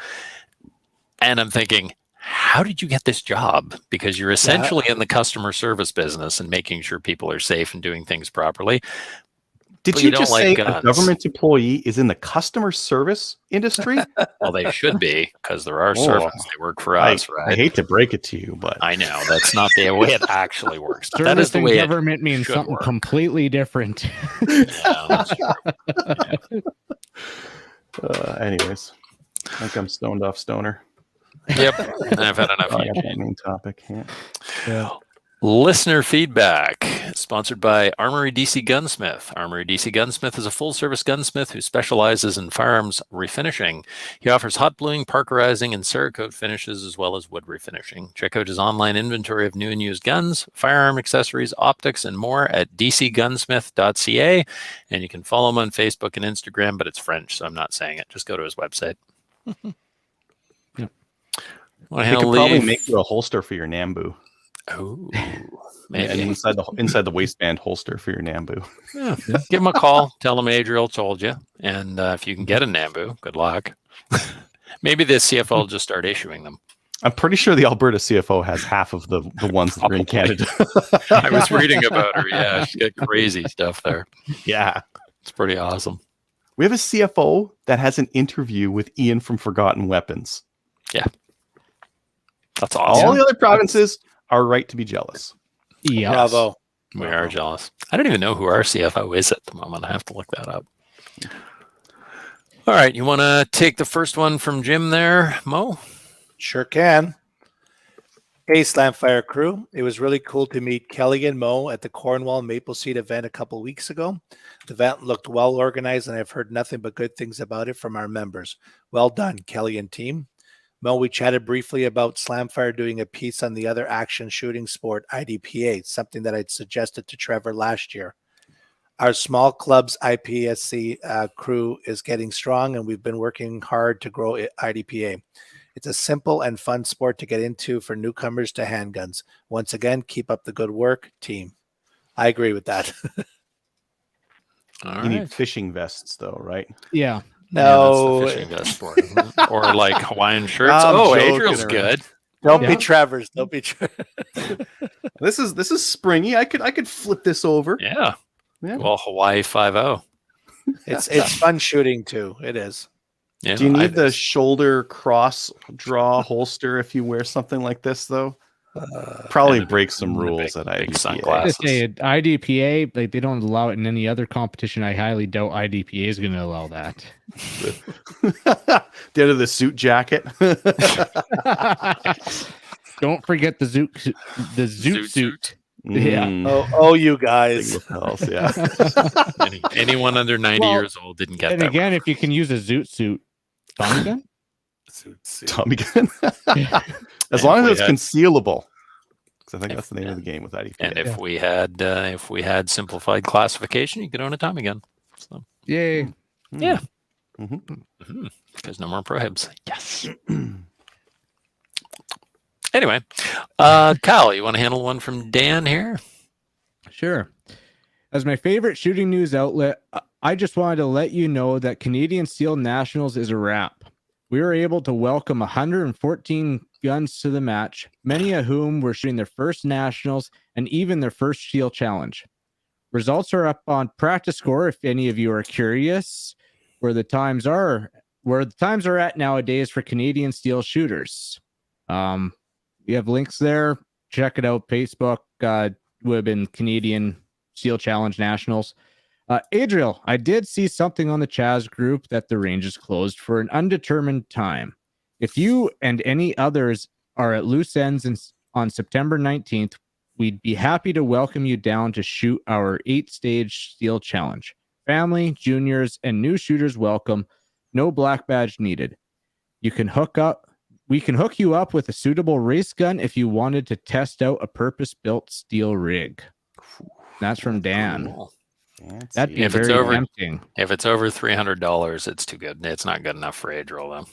Speaker 1: And I'm thinking, how did you get this job? Because you're essentially in the customer service business and making sure people are safe and doing things properly.
Speaker 2: Did you just say a government employee is in the customer service industry?
Speaker 1: Well, they should be, because there are servants. They work for us, right?
Speaker 2: I hate to break it to you, but
Speaker 1: I know that's not the way it actually works.
Speaker 4: Service
Speaker 1: that is the way
Speaker 4: government means something
Speaker 1: work.
Speaker 4: Completely different.
Speaker 1: Yeah, that's true.
Speaker 2: Anyways, I think I'm stoned off stoner.
Speaker 1: Yep, I've had enough.
Speaker 2: I got that main topic.
Speaker 1: Yeah. Listener feedback. sponsored by Armory DC Gunsmith. Armory DC Gunsmith is a full-service gunsmith who specializes in firearms refinishing. He offers hot bluing, parkerizing, and Cerakote finishes, as well as wood refinishing. Check out his online inventory of new and used guns, firearm accessories, optics, and more at dcgunsmith.ca. And you can follow him on Facebook and Instagram, but it's French, so I'm not saying it. Just go to his website.
Speaker 2: They could probably make you a holster for your Nambu.
Speaker 1: Oh,
Speaker 2: maybe. And inside the waistband holster for your Nambu.
Speaker 1: Yeah. Give him a call. Tell him Adriel told you. And if you can get a Nambu, good luck. Maybe the CFO will just start issuing them.
Speaker 2: I'm pretty sure the Alberta CFO has half of the ones that are in Canada.
Speaker 1: I was reading about her. Yeah, she's got crazy stuff there.
Speaker 2: Yeah.
Speaker 1: It's pretty awesome.
Speaker 2: We have a CFO that has an interview with Ian from Forgotten Weapons.
Speaker 1: Yeah. That's awesome.
Speaker 2: All the other provinces are right to be jealous.
Speaker 3: Yeah. Bravo.
Speaker 1: We are jealous. I don't even know who our CFO is at the moment. I have to look that up. All right. You want to take the first one from Jim there, Mo?
Speaker 3: Sure can. Hey, Slamfire crew. It was really cool to meet Kelly and Mo at the Cornwall Maple Seed event a couple weeks ago. The event looked well organized, and I've heard nothing but good things about it from our members. Well done, Kelly and team. Mo, we chatted briefly about Slamfire doing a piece on the other action shooting sport, IDPA, something that I'd suggested to Trevor last year. Our small club's IPSC crew is getting strong, and we've been working hard to grow IDPA. It's a simple and fun sport to get into for newcomers to handguns. Once again, keep up the good work, team. I agree with that.
Speaker 2: You need fishing vests, though, right?
Speaker 4: Yeah.
Speaker 3: No,
Speaker 1: yeah, that's the fishing vest sport, isn't it? Or like Hawaiian shirts. Oh, Adriel's good.
Speaker 3: Don't be Trevor's. Don't be Trevor's.
Speaker 2: This is springy. I could flip this over.
Speaker 1: Yeah. Well, Hawaii 5-0.
Speaker 3: It's fun shooting too. It is.
Speaker 2: Yeah, do you need the shoulder cross draw holster if you wear something like this, though? Probably break some rules at IDPA.
Speaker 4: IDPA, like they don't allow it in any other competition. I highly doubt IDPA is going to allow that.
Speaker 2: The end of the suit jacket.
Speaker 4: Don't forget the zoot suit.
Speaker 3: Yeah. Oh, you guys.
Speaker 2: Yeah.
Speaker 1: Anyone under 90 years old didn't get that.
Speaker 4: And again, if you can use a zoot suit, Tommy gun.
Speaker 2: Tommy gun. As long as it's concealable. Because I think that's the name of the game with IDPA.
Speaker 1: And if we had simplified classification, you could own a Tommy gun. So.
Speaker 4: Yay.
Speaker 1: Yeah. Because no more prohibs. Yes. Anyway, Kyle, you want to handle one from Dan here?
Speaker 4: Sure. As my favorite shooting news outlet, I just wanted to let you know that Canadian Steel Nationals is a wrap. We were able to welcome 114 guns to the match, many of whom were shooting their first nationals and even their first Steel Challenge. Results are up on Practice Score if any of you are curious where the times are at nowadays for Canadian Steel shooters. We have links there. Check it out. Facebook would have been Canadian Steel Challenge Nationals. Adriel, I did see something on the Chaz group that the range is closed for an undetermined time. If you and any others are at loose ends on September 19th, we'd be happy to welcome you down to shoot our 8-stage Steel Challenge. Family, juniors, and new shooters welcome. No black badge needed. We can hook you up with a suitable race gun if you wanted to test out a purpose-built steel rig. That's from Dan.
Speaker 1: Cool.
Speaker 4: That'd be very tempting.
Speaker 1: If it's over $300, it's too good. It's not good enough for Adriel, though.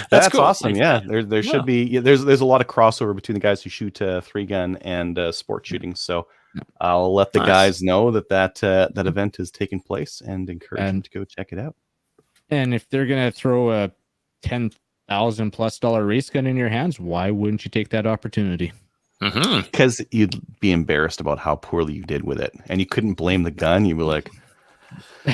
Speaker 2: That's cool. Awesome. Yeah, there should be. There's a lot of crossover between the guys who shoot 3-gun and sport shooting. So I'll let the guys know that event is taking place and encourage them to go check it out.
Speaker 4: And if they're gonna throw a $10,000+ race gun in your hands, why wouldn't you take that opportunity?
Speaker 2: Because you'd be embarrassed about how poorly you did with it, and you couldn't blame the gun. You'd be like,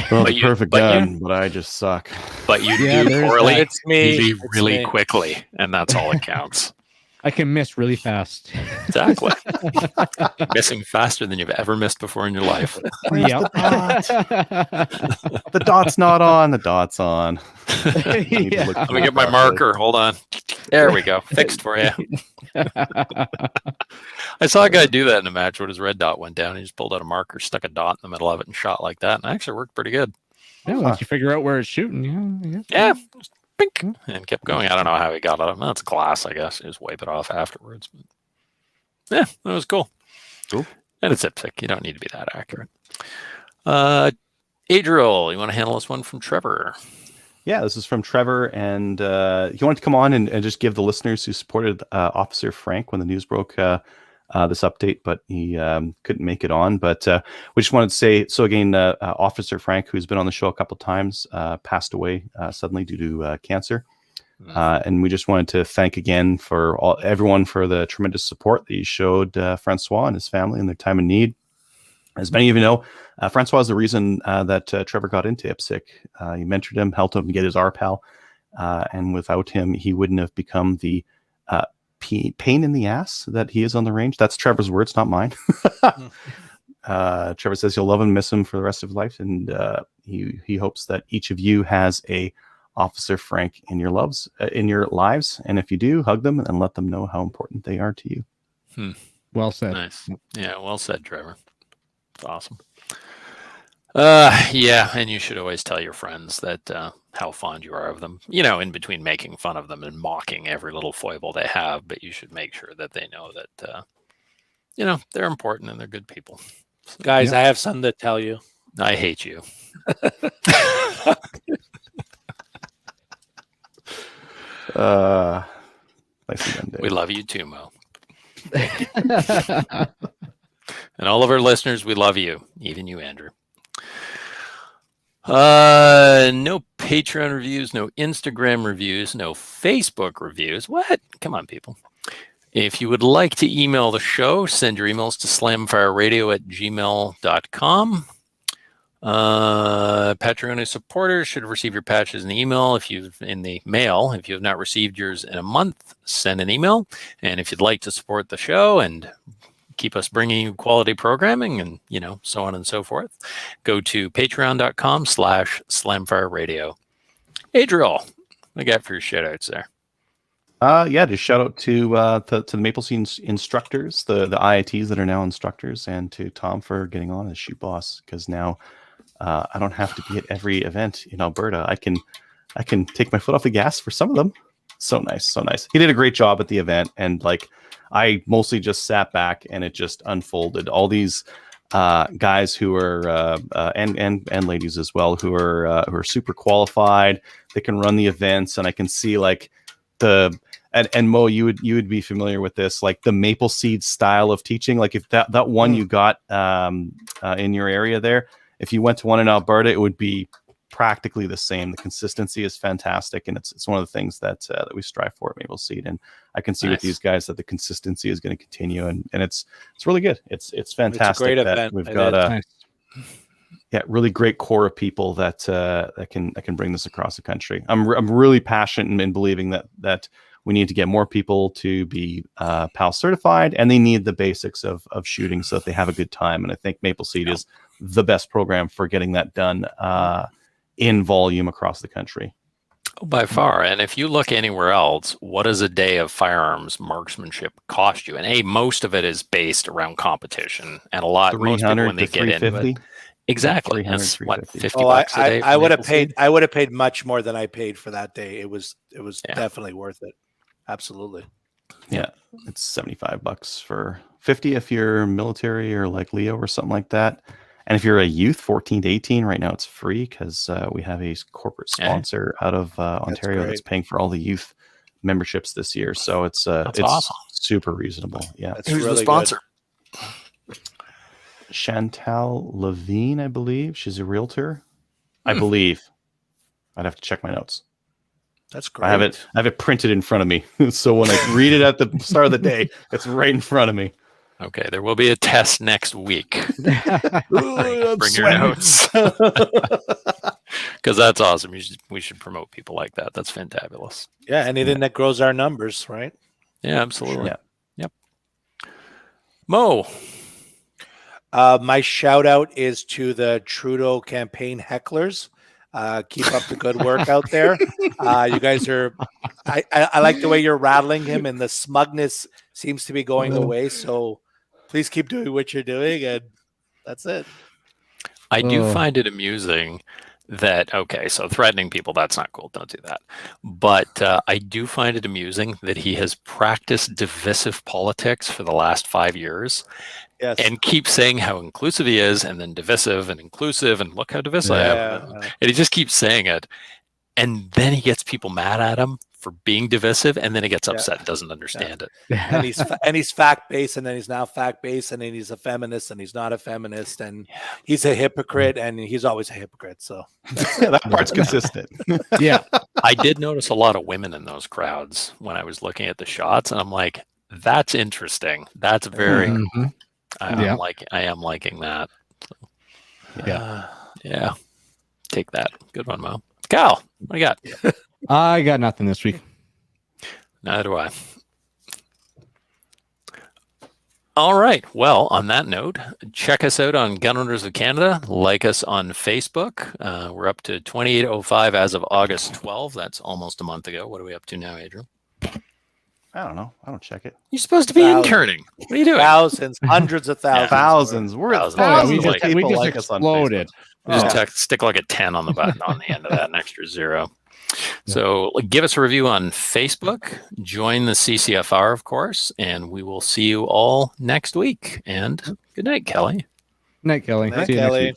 Speaker 2: "Well, it's a perfect gun, but I just suck."
Speaker 1: But you do poorly. You do really quickly, and that's all that counts.
Speaker 4: I can miss really fast.
Speaker 1: Exactly. Missing faster than you've ever missed before in your life.
Speaker 4: Yep.
Speaker 2: The dot's not on. The dot's on.
Speaker 4: Yeah.
Speaker 1: Let me get my marker. Hold on. There we go. Fixed for you. I saw a guy do that in a match when his red dot went down. He just pulled out a marker, stuck a dot in the middle of it, and shot like that. And it actually worked pretty good.
Speaker 4: Yeah, once you figure out where it's shooting, yeah.
Speaker 1: Yeah. Bink, and kept going. I don't know how he got it. That's glass, I guess. He just wipe it off afterwards. But yeah, that was cool.
Speaker 2: Cool.
Speaker 1: And it's IPSC. You don't need to be that accurate. Adriel, you want to handle this one from Trevor?
Speaker 2: Yeah, this is from Trevor, and he wanted to come on and just give the listeners who supported Officer Frank when the news broke this update, but he couldn't make it on. But we just wanted to say, so again, Officer Frank, who's been on the show a couple of times, passed away suddenly due to cancer. And we just wanted to thank again for everyone for the tremendous support that he showed Francois and his family in their time of need. As many of you know, Francois is the reason that Trevor got into IPSC. He mentored him, helped him get his RPAL, and without him, he wouldn't have become the pain in the ass that he is on the range. That's Trevor's words, not mine. Trevor says you'll love and miss him for the rest of his life, and he hopes that each of you has a Officer Frank in your lives, and if you do, hug them and let them know how important they are to you.
Speaker 4: Well said.
Speaker 1: Nice. Yeah, well said, Trevor. It's awesome. Yeah, and you should always tell your friends that how fond you are of them. You know, in between making fun of them and mocking every little foible they have, but you should make sure that they know that you know, they're important and they're good people. So,
Speaker 3: Guys, I have something to tell you.
Speaker 1: I hate you. We love you too, Mo. And all of our listeners, we love you. Even you, Andrew. No Patreon reviews, no Instagram reviews, no Facebook reviews. What? Come on, people. If you would like to email the show, send your emails to slamfireradio@gmail.com. Patreon supporters should receive your patches in the email in the mail. If you have not received yours in a month, send an email. And if you'd like to support the show and keep us bringing you quality programming and, you know, so on and so forth, go to patreon.com/slamfireradio. Adriel, what do you got for your shout outs there?
Speaker 2: Yeah, just shout out to the Maple Scene instructors, the IITs that are now instructors, and to Tom for getting on as shoot boss, because now I don't have to be at every event in Alberta. I can take my foot off the gas for some of them. So nice, so nice. He did a great job at the event, and like I mostly just sat back and it just unfolded. All these guys who are and ladies as well who are super qualified. They can run the events, and I can see like and Mo, you would be familiar with this, like the Maple Seed style of teaching. Like if that one you got in your area there, if you went to one in Alberta, it would be practically the same. The consistency is fantastic, and it's one of the things that we strive for at Maple Seed. And I can see with these guys that the consistency is going to continue, and it's really good. It's fantastic. It's a great event. We've got really great core of people that can bring this across the country. I'm really passionate in believing that we need to get more people to be PAL certified, and they need the basics of shooting so that they have a good time. And I think Maple Seed is the best program for getting that done in volume across the country.
Speaker 1: By far. And if you look anywhere else, what does a day of firearms marksmanship cost you? And most of it is based around competition, and a lot most people when they get into it. Exactly. That's what, $50 a day.
Speaker 3: I would have paid much more than I paid for that day. It was definitely worth it. Absolutely.
Speaker 2: Yeah, it's $75 for 50 if you're military or like Leo or something like that. And if you're a youth, 14 to 18, right now it's free because we have a corporate sponsor out of Ontario that's paying for all the youth memberships this year. So it's awesome. Super reasonable. Yeah.
Speaker 1: Who's the sponsor?
Speaker 2: Good. Chantal Levine, I believe. She's a realtor. I believe. I'd have to check my notes.
Speaker 3: That's great.
Speaker 2: I have it printed in front of me. So when I read it at the start of the day, it's right in front of me.
Speaker 1: Okay, there will be a test next week. Bring your notes. Because that's awesome. We should promote people like that. That's fantabulous.
Speaker 3: Yeah, anything that grows our numbers, right?
Speaker 1: Yeah, absolutely.
Speaker 2: Yeah.
Speaker 1: Yep. Mo.
Speaker 3: My shout out is to the Trudeau campaign hecklers. Keep up the good work out there. You guys are. I like the way you're rattling him, and the smugness seems to be going away. So please keep doing what you're doing, and that's it.
Speaker 1: I do find it amusing that, okay, so threatening people, that's not cool. Don't do that. But I do find it amusing that he has practiced divisive politics for the last 5 years.
Speaker 3: Yes.
Speaker 1: And keeps saying how inclusive he is, and then divisive and inclusive, and look how divisive I am. And he just keeps saying it. And then he gets people mad at him for being divisive, and then he gets upset and doesn't understand it.
Speaker 3: And he's fact based, and then he's now fact based, and then he's a feminist, and he's not a feminist, and he's a hypocrite, and he's always a hypocrite. So
Speaker 2: that part's consistent.
Speaker 4: Yeah,
Speaker 1: I did notice a lot of women in those crowds when I was looking at the shots, and I'm like, that's interesting. That's very cool. I am liking that. So, yeah. Take that. Good one, Mo. Cal, what do you got?
Speaker 4: I got nothing this week.
Speaker 1: Neither do I. All right. Well, on that note, check us out on Gun Owners of Canada. Like us on Facebook. We're up to 2805 as of August 12. That's almost a month ago. What are we up to now, Adrian?
Speaker 2: I don't know. I don't check it.
Speaker 1: You're supposed to be interning. What are you doing?
Speaker 3: Thousands, hundreds of thousands.
Speaker 2: Thousands. We're at thousands.
Speaker 4: We just exploded.
Speaker 1: Just stick like a 10 on the button on the end of that, an extra 0. So give us a review on Facebook. Join the CCFR, of course, and we will see you all next week. And good night, Kelly.
Speaker 4: Night, Kelly.
Speaker 3: Night,
Speaker 4: See you next
Speaker 3: Kelly.
Speaker 4: week.